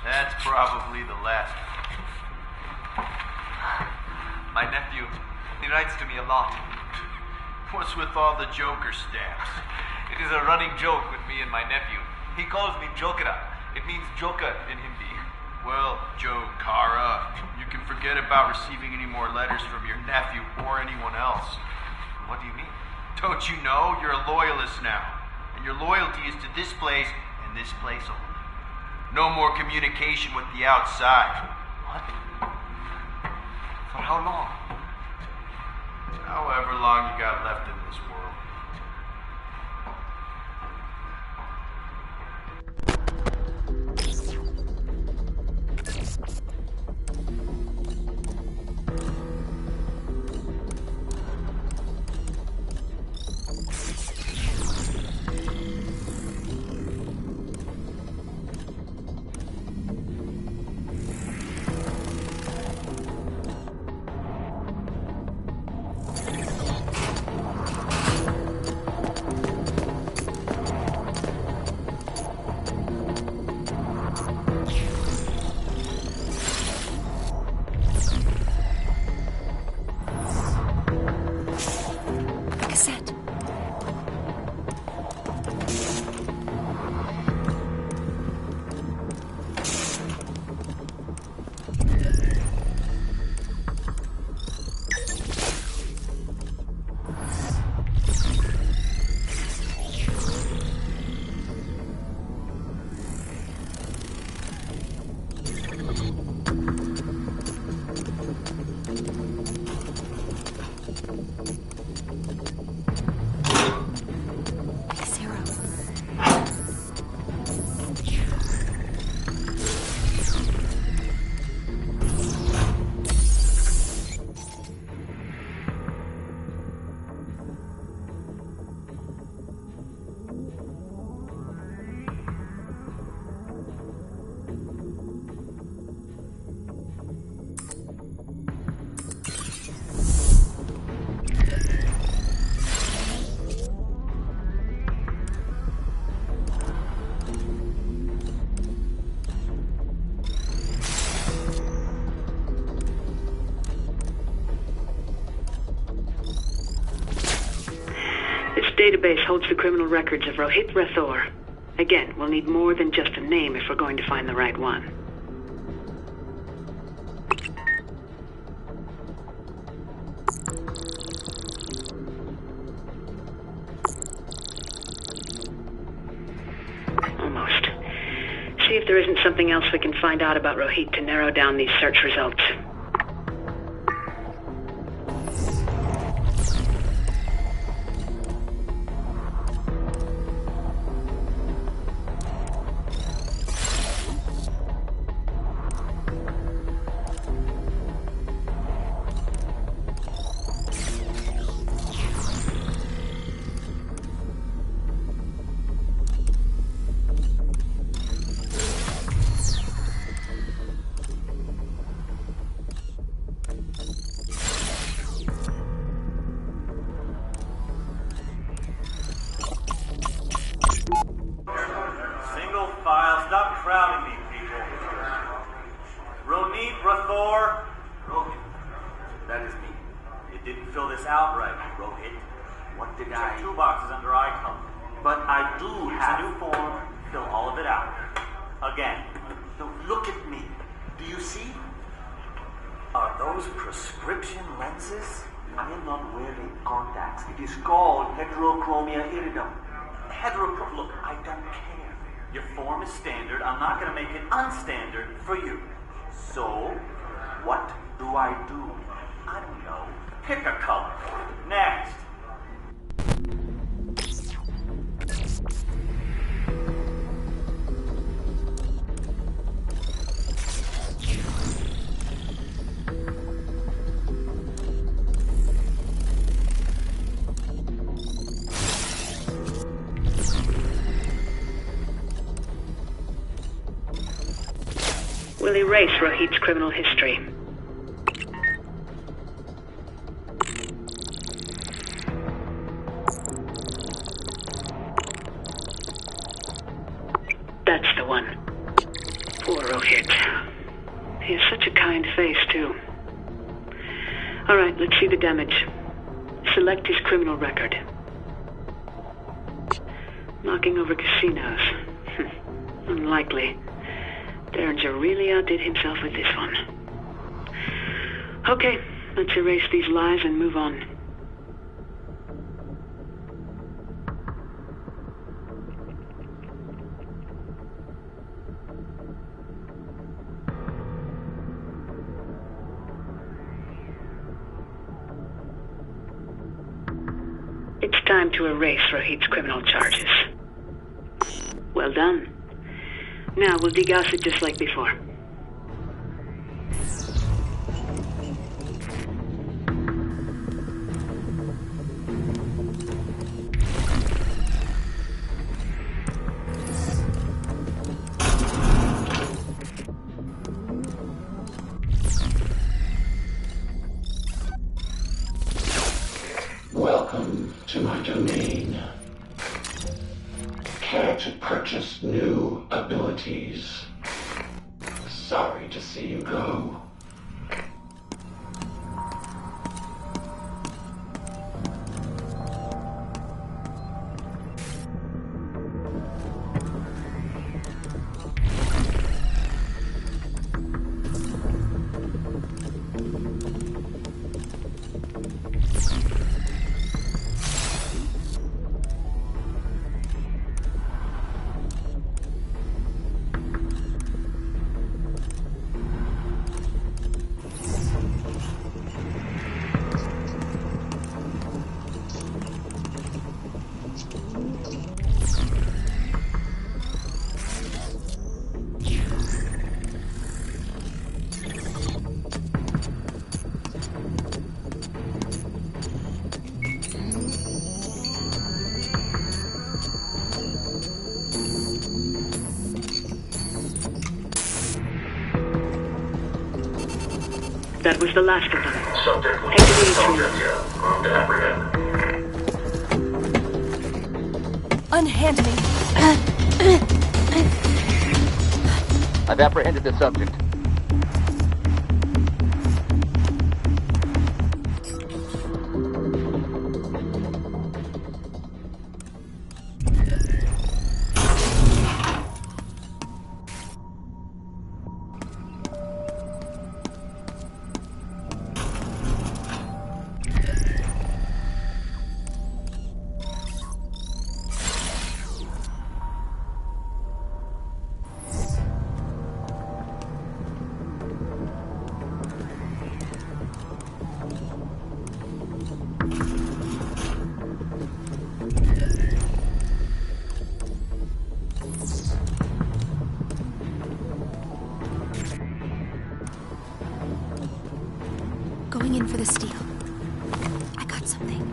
Speaker 19: That's probably the last. My nephew, he writes to me a lot. What's with all the Joker stamps? It is a running joke with me and my nephew. He calls me Jokera. It means Joker in Hindi. Well, Jokara, you can forget about receiving any more letters from your nephew or anyone else. What do you mean? Don't you know? You're a loyalist now. And your loyalty is to this place and this place only. No more communication with the outside. What? For how long? However long you got left in this world.
Speaker 9: Database holds the criminal records of Rohit Rathore. Again, we'll need more than just a name if we're going to find the right one. Almost. See if there isn't something else we can find out about Rohit to narrow down these search results.
Speaker 19: Look, I don't care. Your form is standard. I'm not going to make it unstandard for you. So, what do? I don't know. Pick a color. Next.
Speaker 9: We'll erase Rohit's criminal history. That's the one. Poor Rohit. kid. He has such a kind face, too. All right, let's see the damage. Select his criminal record. Knocking over casinos. Unlikely. Derringer really outdid himself with this one. Okay, let's erase these lies and move on. It's time to erase Rohit's criminal charges. Well done. Now we'll degauss it just like before.
Speaker 10: Welcome to my domain. Care to purchase new abilities? Sorry to see you go.
Speaker 9: That was the last of them.
Speaker 18: Subject
Speaker 9: Head to the
Speaker 18: Move to apprehend.
Speaker 11: Unhand me.
Speaker 20: I've apprehended the subject.
Speaker 2: Going in for the steal. I got something.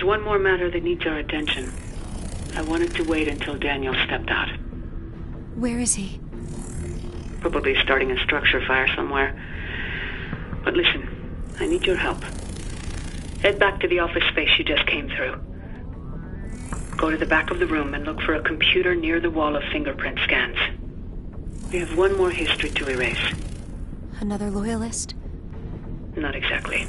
Speaker 9: There's one more matter that needs our attention. I wanted to wait until Daniel stepped out.
Speaker 2: Where is he?
Speaker 9: Probably starting a structure fire somewhere. But listen, I need your help. Head back to the office space you just came through. Go to the back of the room and look for a computer near the wall of fingerprint scans. We have one more history to erase.
Speaker 2: Another loyalist?
Speaker 9: Not exactly.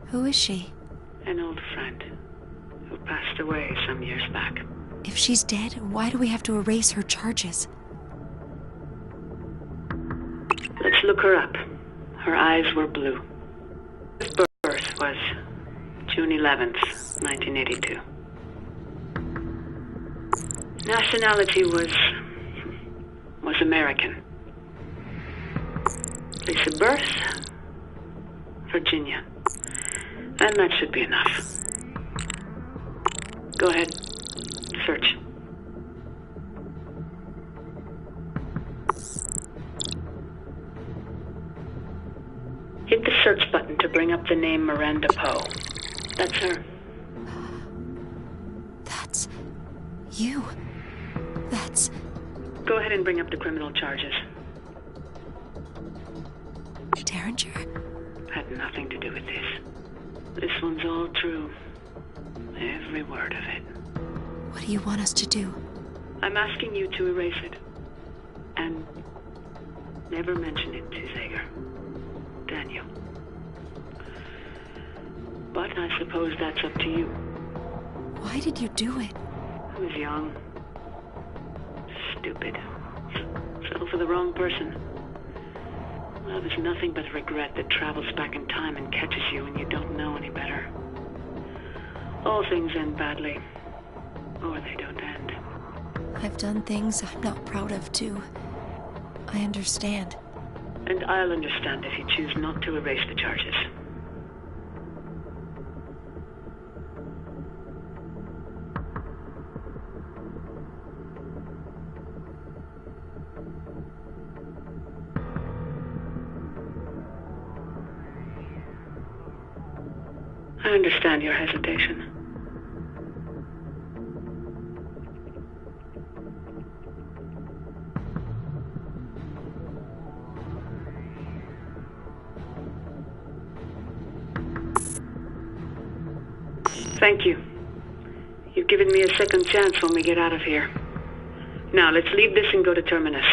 Speaker 2: Who is she?
Speaker 9: An old friend who passed away some years back.
Speaker 2: If she's dead, why do we have to erase her charges?
Speaker 9: Let's look her up. Her eyes were blue. Her birth was June 11th, 1982. Nationality was American. Place of birth, Virginia. And that should be enough. Go ahead. Search. Hit the search button to bring up the name Miranda Poe. That's her.
Speaker 2: That's... you. That's...
Speaker 9: Go ahead and bring up the criminal charges.
Speaker 2: Derringer?
Speaker 9: Had nothing to do with this. This one's all true. Every word of it.
Speaker 2: What do you want us to do?
Speaker 9: I'm asking you to erase it. And never mention it to Zager. Daniel. But I suppose that's up to you.
Speaker 2: Why did you do it?
Speaker 9: I was young. Stupid. Fell for the wrong person. Love is nothing but regret that travels back in time and catches you when you don't know any better. All things end badly. Or they don't end.
Speaker 2: I've done things I'm not proud of, too. I understand.
Speaker 9: And I'll understand if you choose not to erase the charges. I understand your hesitation. Thank you. You've given me a second chance when we get out of here. Now, let's leave this and go to Terminus.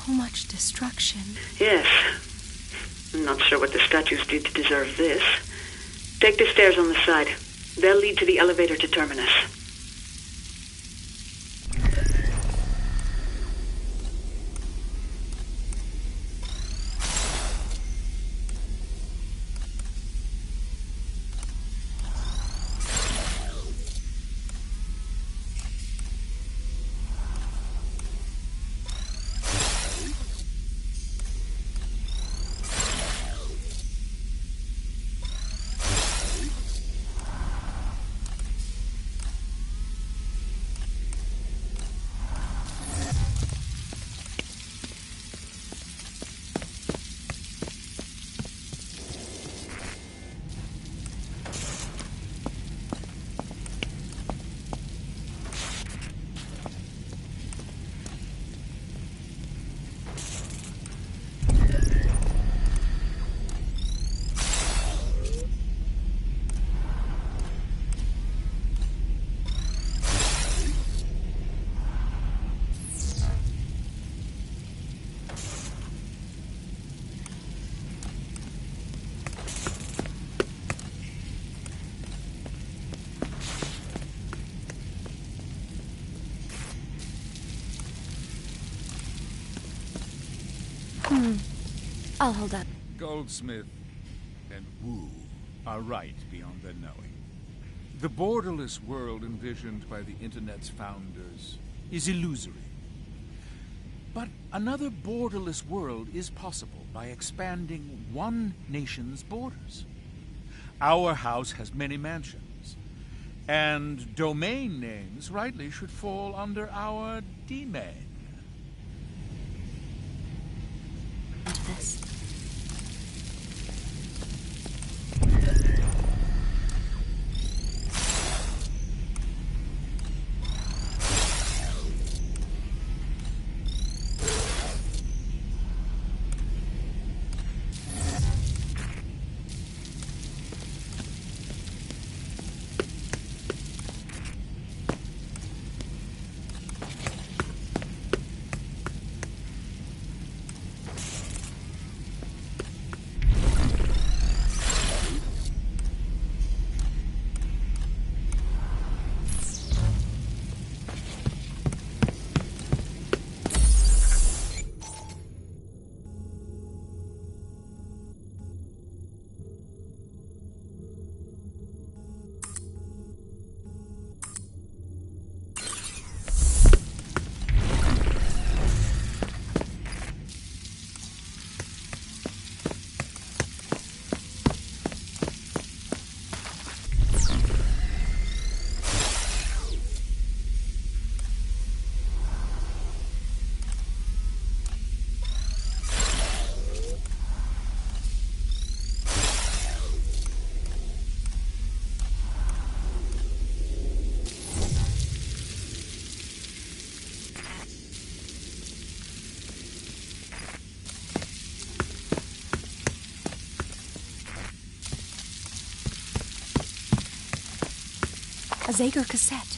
Speaker 2: much destruction.
Speaker 9: Yes. I'm not sure what the statues did to deserve this. Take the stairs on the side. They'll lead to the elevator to Terminus.
Speaker 2: I'll hold up.
Speaker 1: Goldsmith and Wu are right beyond their knowing. The borderless world envisioned by the Internet's founders is illusory. But another borderless world is possible by expanding one nation's borders. Our house has many mansions, and domain names rightly should fall under our domain.
Speaker 2: This. A Zager cassette.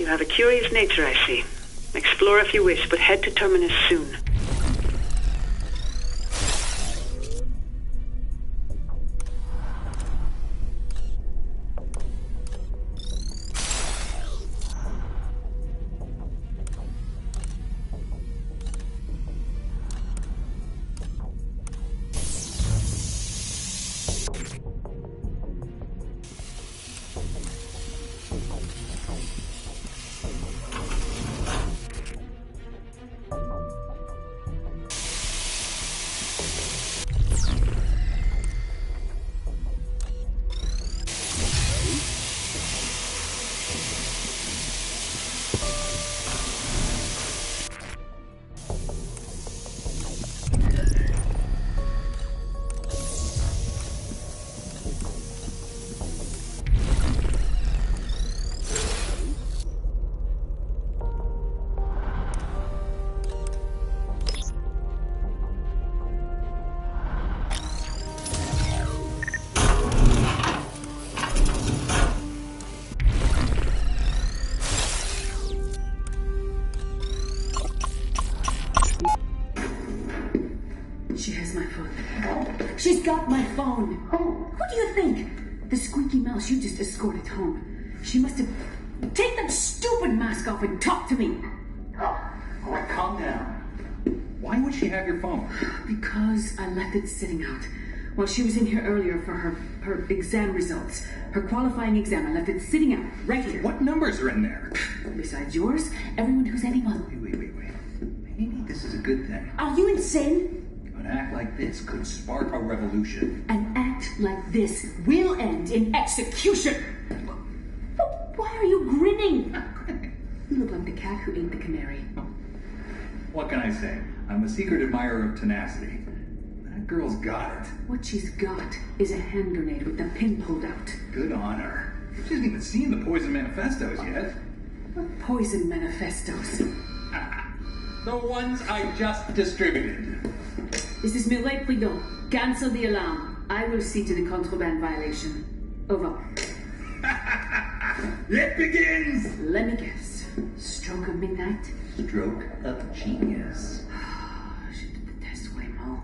Speaker 9: You have a curious nature, I see. Explore if you wish, but head to Terminus soon.
Speaker 8: She has my phone. She's got my phone. Who do you think? The squeaky mouse you just escorted home. She must have... Take that stupid mask off and talk to me.
Speaker 7: Calm down. Why would she have your phone?
Speaker 8: Because I left it sitting out. While she was in here earlier for her exam results. Her qualifying exam. I left it sitting out, right here.
Speaker 7: What numbers are in there?
Speaker 8: Besides yours, everyone who's any model.
Speaker 7: Wait. Maybe this is a good thing.
Speaker 8: Are you insane?
Speaker 7: An act like this could spark a revolution.
Speaker 8: An act like this will end in execution. Why are you grinning? You look like the cat who ate the canary.
Speaker 7: What can I say? I'm a secret admirer of tenacity. That girl's got it.
Speaker 8: What she's got is a hand grenade with the pin pulled out.
Speaker 7: Good on her. She hasn't even seen the poison manifestos yet.
Speaker 8: What poison manifestos?
Speaker 7: The ones I just distributed.
Speaker 8: This is Mireille Prudhomme. Cancel the alarm. I will see to the contraband violation. Over.
Speaker 7: It begins!
Speaker 8: Let me guess. Stroke of midnight?
Speaker 7: Stroke of genius.
Speaker 8: Je te déteste vraiment.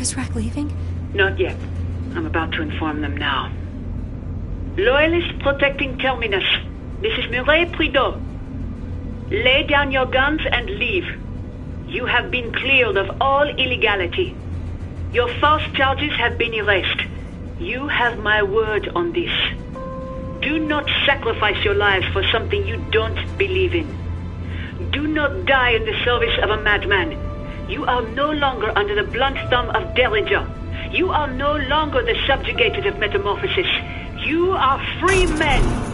Speaker 2: Prizrak leaving?
Speaker 9: Not yet. I'm about to inform them now. Loyalists protecting Terminus. This is Mireille Prideaux. Lay down your guns and leave. You have been cleared of all illegality. Your false charges have been erased. You have my word on this. Do not sacrifice your lives for something you don't believe in. Do not die in the service of a madman. You are no longer under the blunt thumb of Derringer. You are no longer the subjugated of Metamorphosis. You are free men.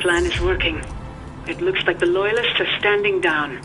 Speaker 9: Plan is working. It looks like the Loyalists are standing down.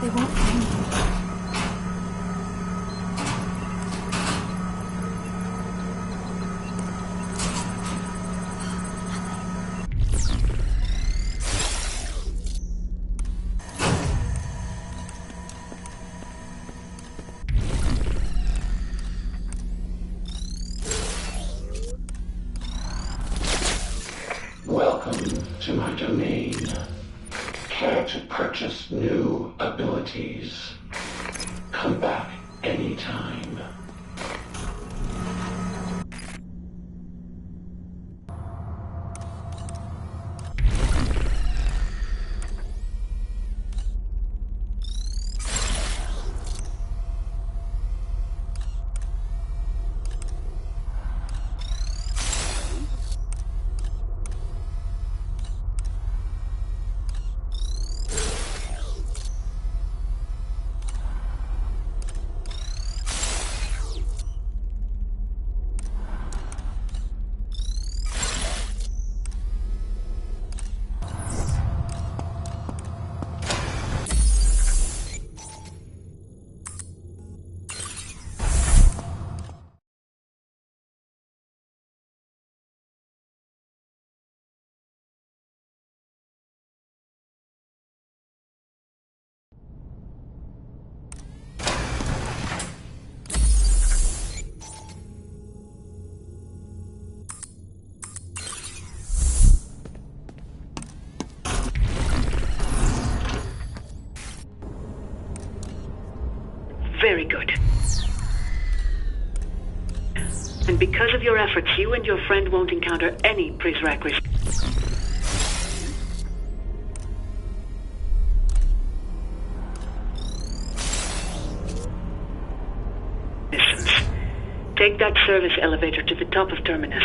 Speaker 2: They won't find me.
Speaker 10: Welcome to my domain. Care to purchase new abilities? Come back anytime.
Speaker 9: Very good. And because of your efforts, you and your friend won't encounter any Prizrak resistance. Take that service elevator to the top of Terminus.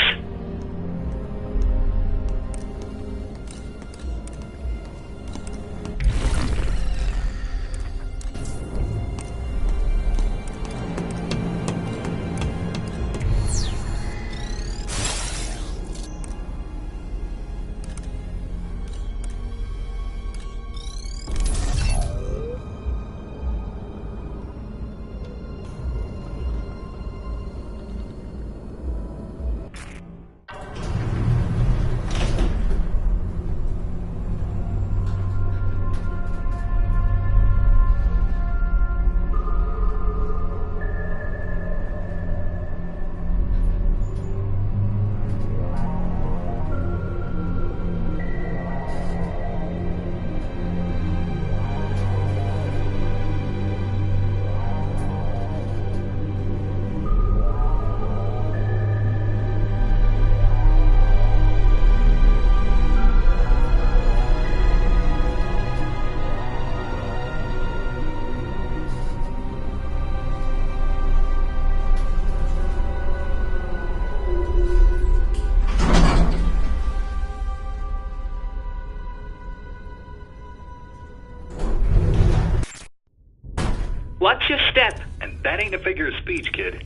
Speaker 6: Watch your step.
Speaker 13: And that ain't a figure of speech, kid.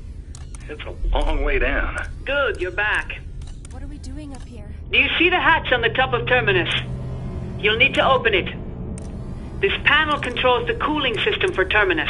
Speaker 13: It's a long way down.
Speaker 6: Good, you're back.
Speaker 2: What are we doing up here?
Speaker 6: Do you see the hatch on the top of Terminus? You'll need to open it. This panel controls the cooling system for Terminus.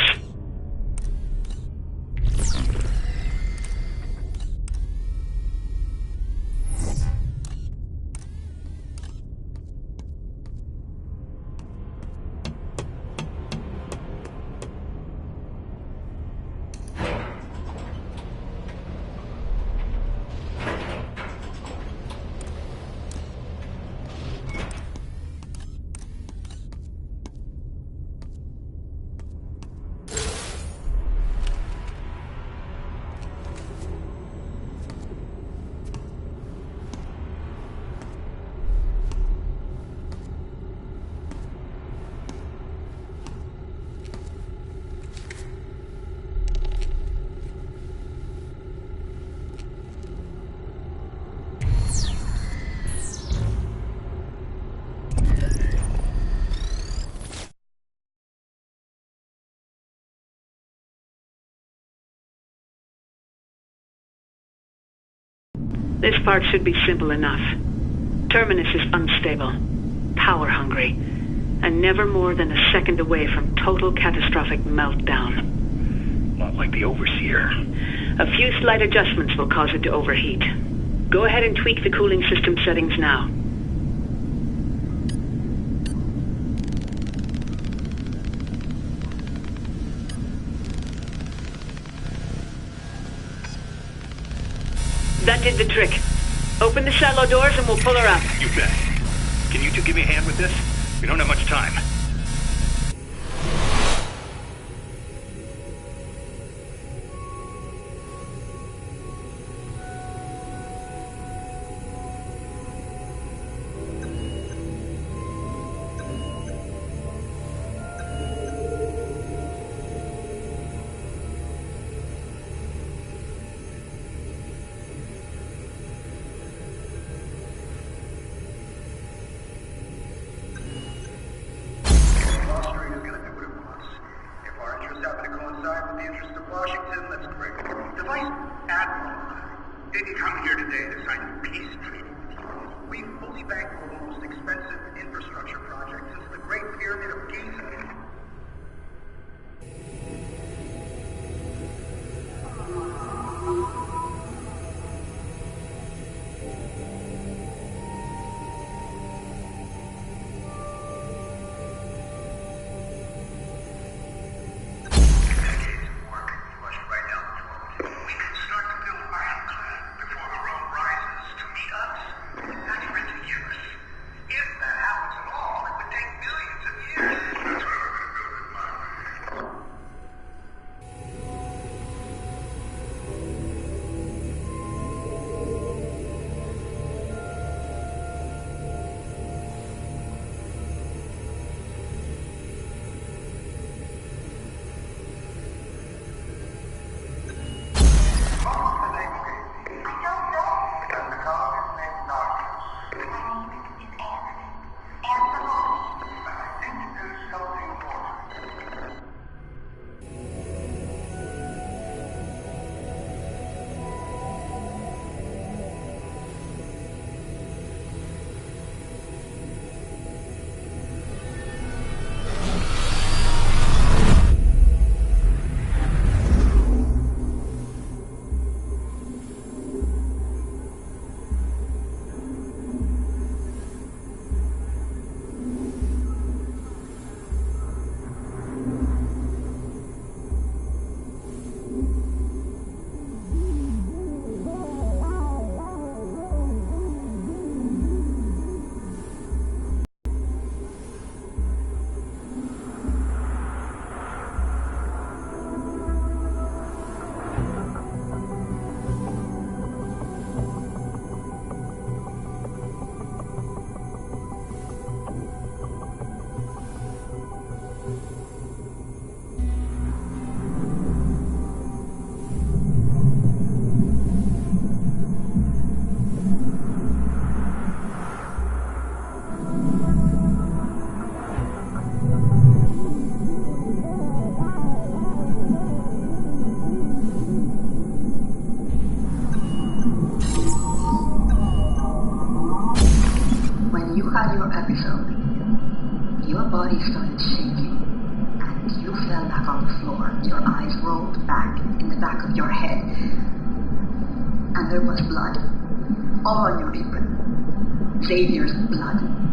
Speaker 6: This part should be simple enough. Terminus is unstable, power-hungry, and never more than a second away from total catastrophic meltdown.
Speaker 13: Not like the Overseer.
Speaker 6: A few slight adjustments will cause it to overheat. Go ahead and tweak the cooling system settings now. That did the trick. Open the shallow doors and we'll pull her up.
Speaker 13: You bet. Can you two give me a hand with this? We don't have much time.
Speaker 21: think so. Your body started shaking, and you fell back on the floor. Your eyes rolled back in the back of your head. And there was blood all on your apron. Xavier's blood.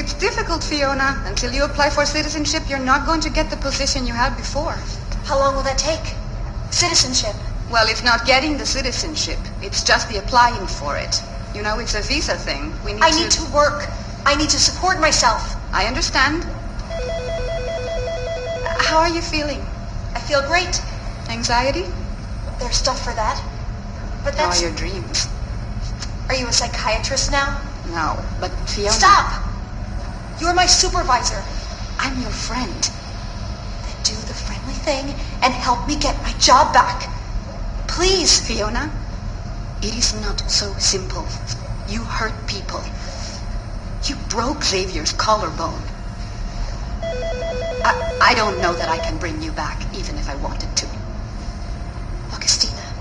Speaker 22: It's difficult, Fiona. Until you apply for citizenship, you're not going to get the position you had before.
Speaker 11: How long will that take? Citizenship?
Speaker 22: Well, it's not getting the citizenship. It's just the applying for it. You know, it's a visa thing.
Speaker 11: I need to work. I need to support myself.
Speaker 22: I understand. How are you feeling?
Speaker 11: I feel great.
Speaker 22: Anxiety?
Speaker 11: There's stuff for that. But
Speaker 22: How
Speaker 11: that's...
Speaker 22: are your dreams?
Speaker 11: Are you a psychiatrist now?
Speaker 22: No, but Fiona...
Speaker 11: Stop! You're my supervisor.
Speaker 22: I'm your friend.
Speaker 11: Then do the friendly thing and help me get my job back. Please.
Speaker 22: Fiona, it is not so simple. You hurt people. You broke Xavier's collarbone. I don't know that I can bring you back, even if I wanted to.
Speaker 11: Augustina,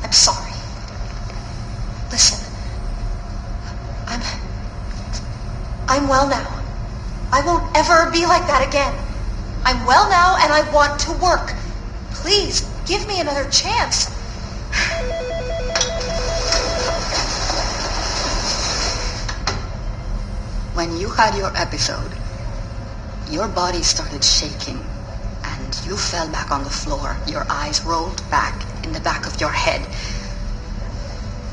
Speaker 11: I'm sorry. Listen, I'm well now. I won't ever be like that again. I'm well now and I want to work. Please, Give me another chance.
Speaker 22: When you had your episode, your body started shaking, and you fell back on the floor. Your eyes rolled back in the back of your head,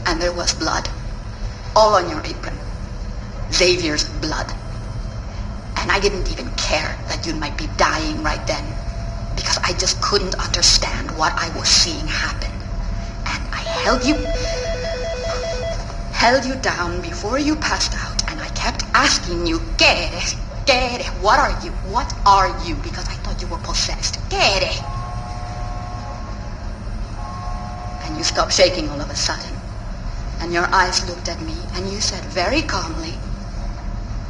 Speaker 22: and there was blood all on your apron. Xavier's blood. And I didn't even care that you might be dying right then, because I just couldn't understand what I was seeing happen. And I held you down before you passed out, and I kept asking you, ¿Qué eres? ¿Qué eres? What are you? What are you? Because I thought you were possessed. ¿Qué eres? And you stopped shaking all of a sudden. And your eyes looked at me, and you said very calmly,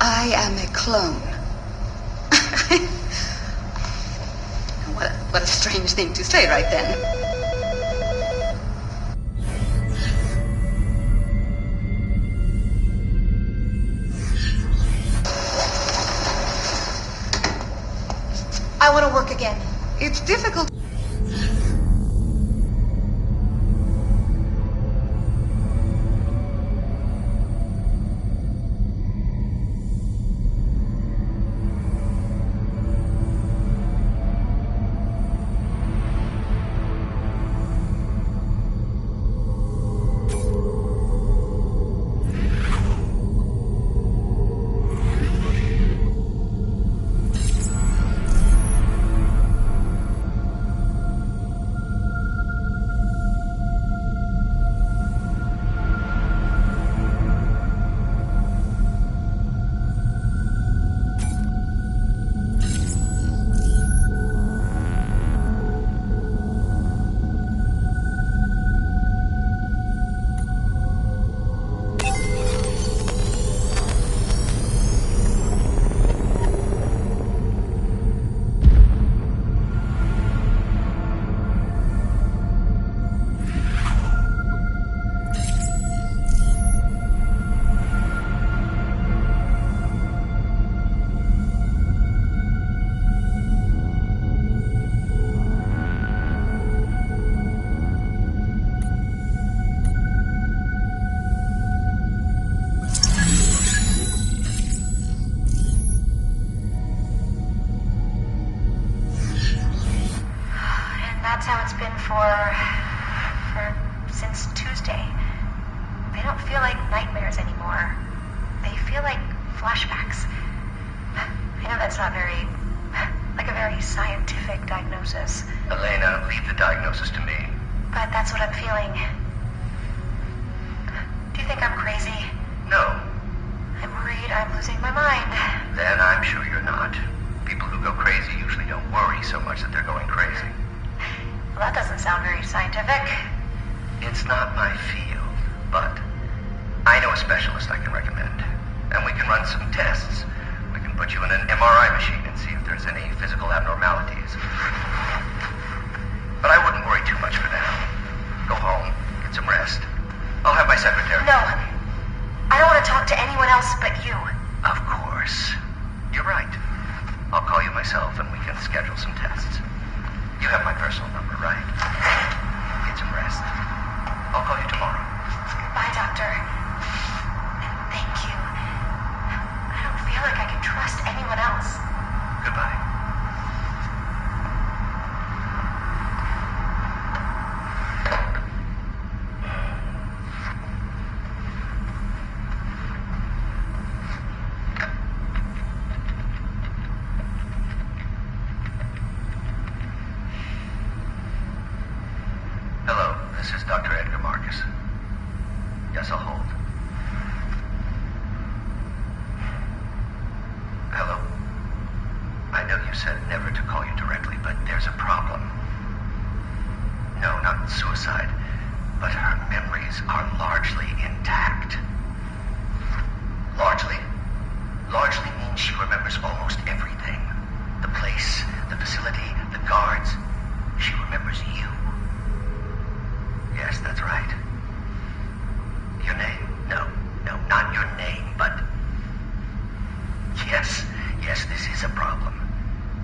Speaker 22: I am a clone. What a strange thing to say right then.
Speaker 11: I want to work again.
Speaker 22: It's difficult.
Speaker 2: That's how it's been since Tuesday. They don't feel like nightmares anymore. They feel like flashbacks. I know that's not like a very scientific diagnosis.
Speaker 17: Elena, leave the diagnosis to me.
Speaker 2: But that's what I'm feeling. Do you think I'm crazy?
Speaker 17: No.
Speaker 2: I'm worried I'm losing my mind.
Speaker 17: Then I'm sure you're not. People who go crazy usually don't worry so much that they're going crazy.
Speaker 2: Well, that doesn't sound very scientific.
Speaker 17: It's not my field, but I know a specialist I can recommend. And we can run some tests. We can put you in an MRI machine and see if there's any physical abnormalities. But I wouldn't worry too much for now. Go home, get some rest. I'll have my secretary.
Speaker 2: No. I don't want to talk to anyone else but you.
Speaker 17: Of course. You're right. I'll call you myself and we can schedule some tests. You have my personal number, right? Get some rest. I'll call you tomorrow.
Speaker 2: Goodbye, Doctor. And thank you. I don't feel like I can trust anyone else.
Speaker 17: Goodbye. Hello, this is Dr. Edgar Marcus. Yes, I'll hold. Hello. I know you said never to call you directly, but there's a problem. No, not suicide, but her memories are largely intact. Largely means she remembers almost everything. The place, the facility, the guards. She remembers you. Yes, that's right. Your name? No, not your name, but... Yes, this is a problem.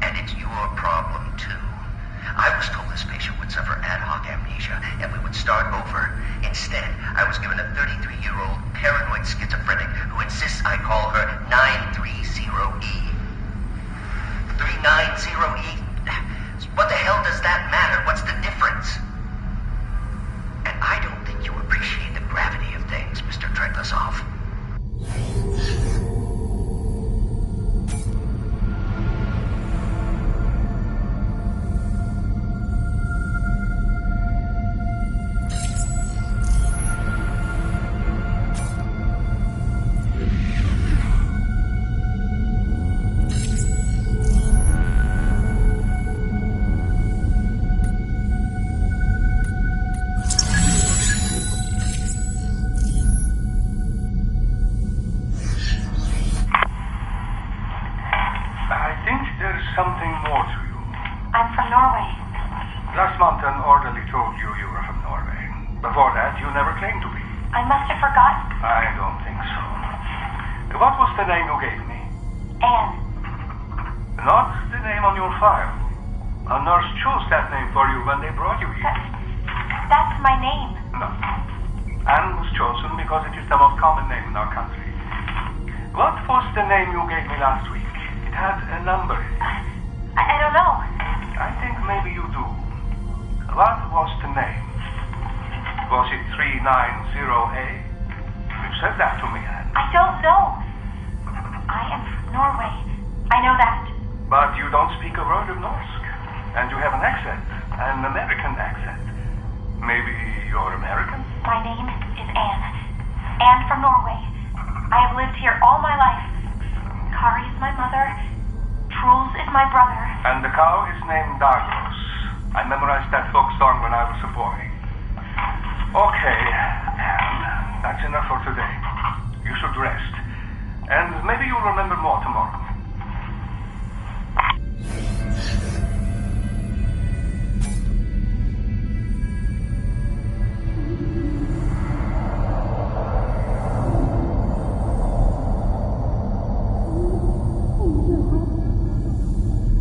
Speaker 17: And it's your problem, too. I was told this patient would suffer and we would start over. Instead, I was given a 33-year-old paranoid schizophrenic who insists I call her 930E. 390E? What the hell does that matter? What's the difference? And I don't think you appreciate the gravity of things, Mr. Treglazov.
Speaker 3: Something more to you.
Speaker 2: I'm from Norway.
Speaker 3: Last month an orderly told you you were from Norway. Before that, you never claimed to be.
Speaker 2: I must have forgotten.
Speaker 3: I don't think so. What was the name you gave me?
Speaker 2: Anne.
Speaker 3: Not the name on your file. A nurse chose that name for you when they brought you here.
Speaker 2: That's my name.
Speaker 3: No. Anne was chosen because it is the most common name in our country. What was the name you gave me last week? It had a number in it.
Speaker 2: I don't know.
Speaker 3: I think maybe you do. What was the name? Was it 390A? You said that to me, Anne.
Speaker 2: I don't know. I am from Norway. I know that.
Speaker 3: But you don't speak a word of Norse. And you have an accent. An American accent. Maybe you're American?
Speaker 2: My name is Anne. Anne from Norway. I have lived here all my life. Kari is my mother. Truls is my brother.
Speaker 3: And the cow is named Dagros. I memorized that folk song when I was a boy. Okay, Anne, that's enough for today. You should rest. And maybe you'll remember more tomorrow.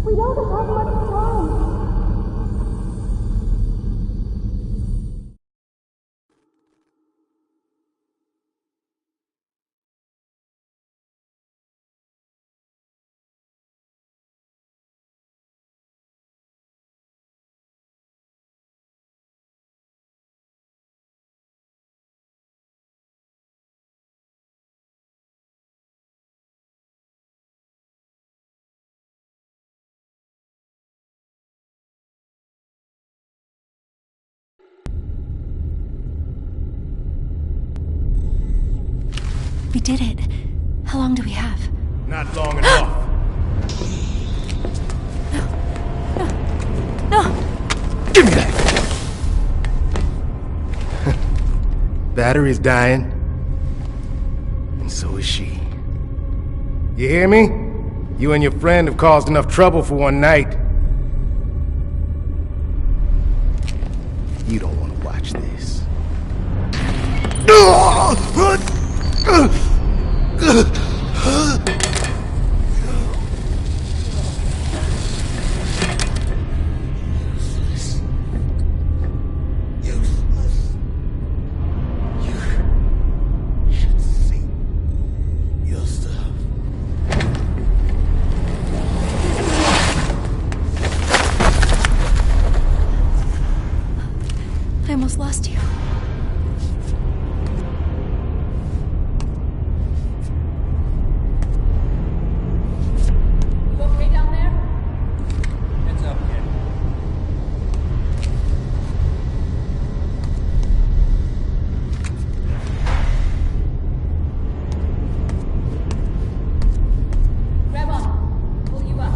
Speaker 11: We don't have much time.
Speaker 5: We did it. How long do we have?
Speaker 4: Not long enough.
Speaker 5: No!
Speaker 4: Give me that! Battery's dying. And so is she. You hear me? You and your friend have caused enough trouble for one night. You don't want to watch this.
Speaker 5: I almost lost you.
Speaker 11: You okay down there?
Speaker 13: Heads up, kid.
Speaker 11: Grab on. Pull you up.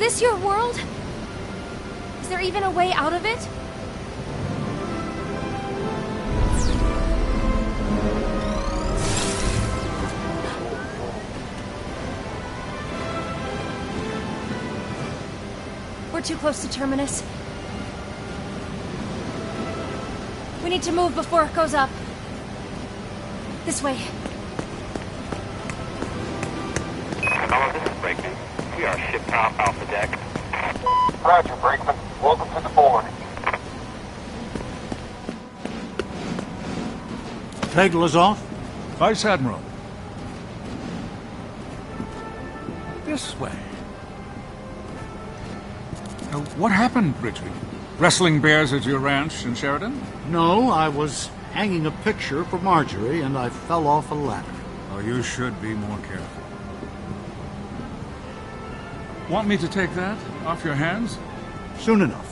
Speaker 14: this your world? Is there even a way out of it? We're too close to Terminus. We need to move before it goes up. This way.
Speaker 15: Hello, this is Brakeman. We are ship top Alpha Deck.
Speaker 3: Roger, Brakeman. Welcome to the board.
Speaker 1: Triglazoff? Vice Admiral. This way. What happened, Richard? Wrestling bears at your ranch in Sheridan?
Speaker 23: No, I was hanging a picture for Marjorie and I fell off a ladder.
Speaker 1: Oh, you should be more careful. Want me to take that off your hands?
Speaker 23: Soon enough.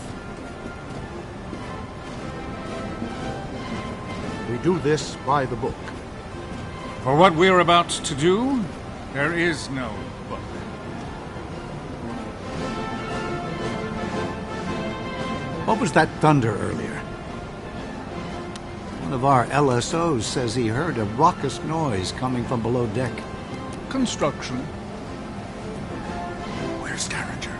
Speaker 23: We do this by the book.
Speaker 1: For what we're about to do, there is no book.
Speaker 23: What was that thunder earlier? One of our LSOs says he heard a raucous noise coming from below deck.
Speaker 1: Construction. Where's Derringer?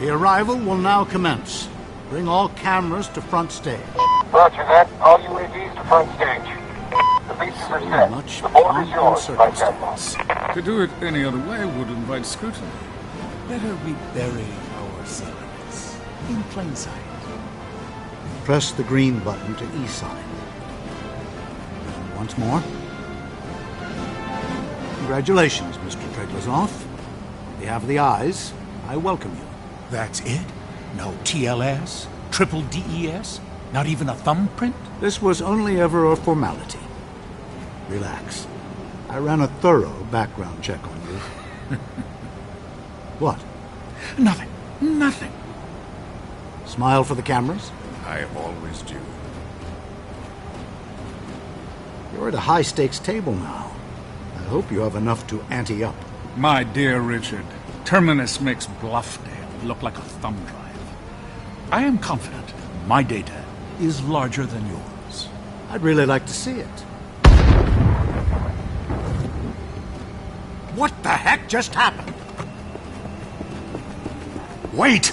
Speaker 23: The arrival will now commence. Bring all cameras to front stage.
Speaker 3: Roger that. All UAVs to front stage. The pieces are set.
Speaker 23: Much
Speaker 3: The board is yours, Vice
Speaker 23: circumstance.
Speaker 1: To do it any other way would invite scrutiny. Better we bury our secrets in plain sight.
Speaker 23: Press the green button to E-sign. And once more. Congratulations, Mr. Triglazoff. On behalf of the eyes, I welcome you.
Speaker 13: That's it? No TLS? Triple DES? Not even a thumbprint?
Speaker 23: This was only ever a formality. Relax. I ran a thorough background check on you. What?
Speaker 13: Nothing. Nothing.
Speaker 23: Smile for the cameras?
Speaker 1: I always do.
Speaker 23: You're at a high-stakes table now. I hope you have enough to ante up.
Speaker 1: My dear Richard, Terminus makes Bluffdale look like a thumb drive. I am confident my data is larger than yours.
Speaker 23: I'd really like to see it. What the heck just happened? Wait!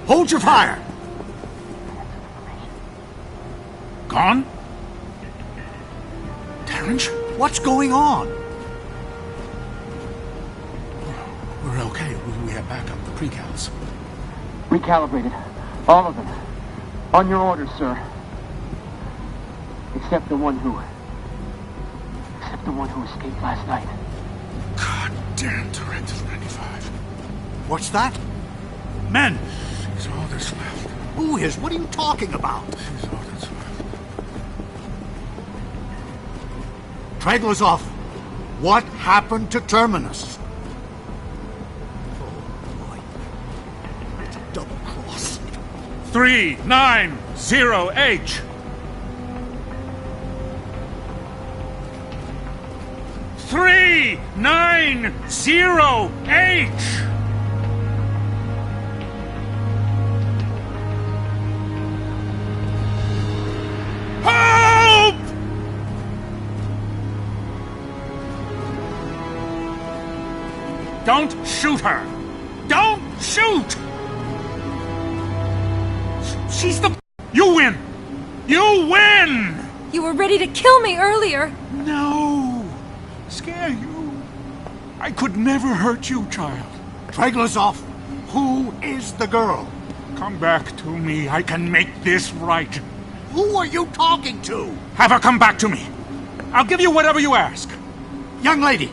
Speaker 23: Hold your fire!
Speaker 1: Gone? Terrence?
Speaker 23: What's going on?
Speaker 1: We're okay. We have backup, the precals.
Speaker 16: Recalibrated. All of them. On your orders, sir. Except the one who escaped last night.
Speaker 1: God damn Directive 95.
Speaker 23: What's that? Men!
Speaker 1: She's all that's left.
Speaker 23: Who is? What are you talking about?
Speaker 1: She's all that's left.
Speaker 23: Triglazoff, what happened to Terminus? Oh, boy. It's a double cross.
Speaker 1: 390H. 390H. Help! Don't shoot her! Don't shoot! She's the... You win! You win!
Speaker 14: You were ready to kill me earlier.
Speaker 1: No! Scare you? I could never hurt you, child.
Speaker 23: Triglazoff, who is the girl?
Speaker 1: Come back to me. I can make this right.
Speaker 23: Who are you talking to?
Speaker 1: Have her come back to me. I'll give you whatever you ask.
Speaker 23: Young lady,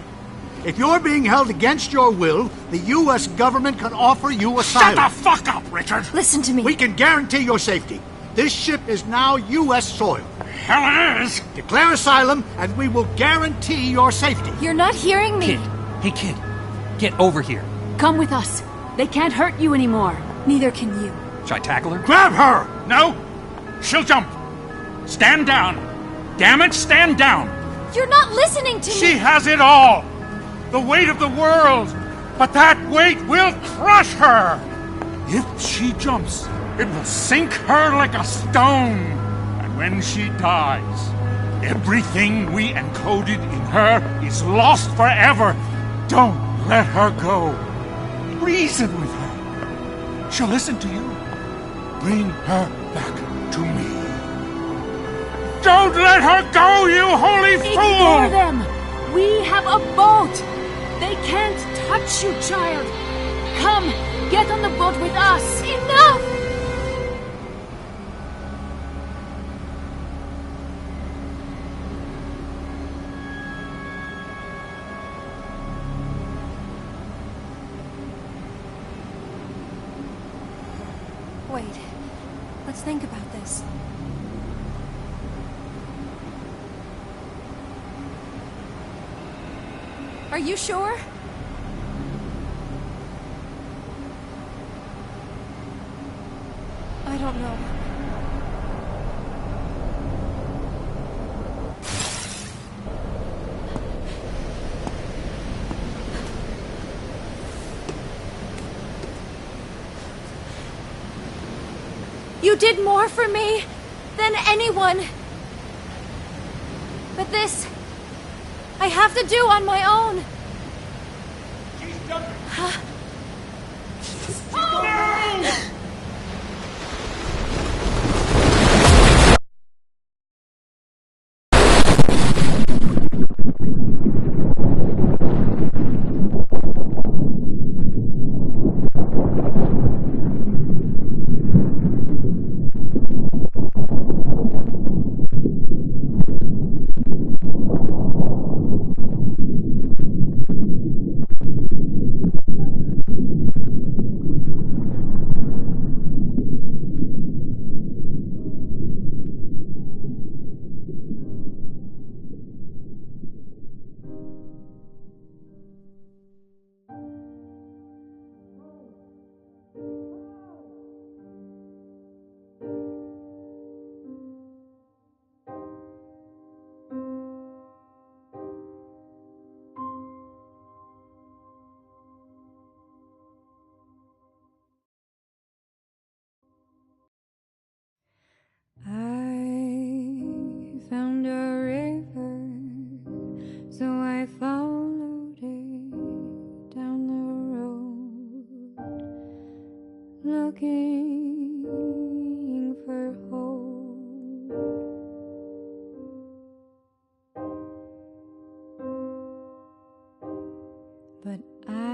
Speaker 23: if you're being held against your will, the U.S. government can offer you asylum.
Speaker 1: Shut the fuck up, Richard!
Speaker 14: Listen to me.
Speaker 23: We can guarantee your safety. This ship is now U.S. soil.
Speaker 1: Hell it is!
Speaker 23: Declare asylum, and we will guarantee your safety.
Speaker 14: You're not hearing me.
Speaker 7: Kid. Hey, kid. Get over here.
Speaker 8: Come with us. They can't hurt you anymore.
Speaker 14: Neither can you.
Speaker 7: Should I tackle her?
Speaker 23: Grab her!
Speaker 1: No! She'll jump. Stand down. Damn it, stand down.
Speaker 14: You're not listening to me!
Speaker 1: She has it all! The weight of the world! But that weight will crush her! If she jumps, it will sink her like a stone. And when she dies, everything we encoded in her is lost forever. Don't let her go. Reason with her. She'll listen to you. Bring her back to me. Don't let her go, you holy fool!
Speaker 8: Ignore them! We have a boat! They can't touch you, child! Come, get on the boat with us!
Speaker 14: Enough! Wait. Let's think about this. Are you sure? I don't know. You did more for me than anyone. But this, I have to do on my own.
Speaker 1: She's done it.
Speaker 14: Huh?
Speaker 12: I found a river, so I followed it down the road, looking for hope. But I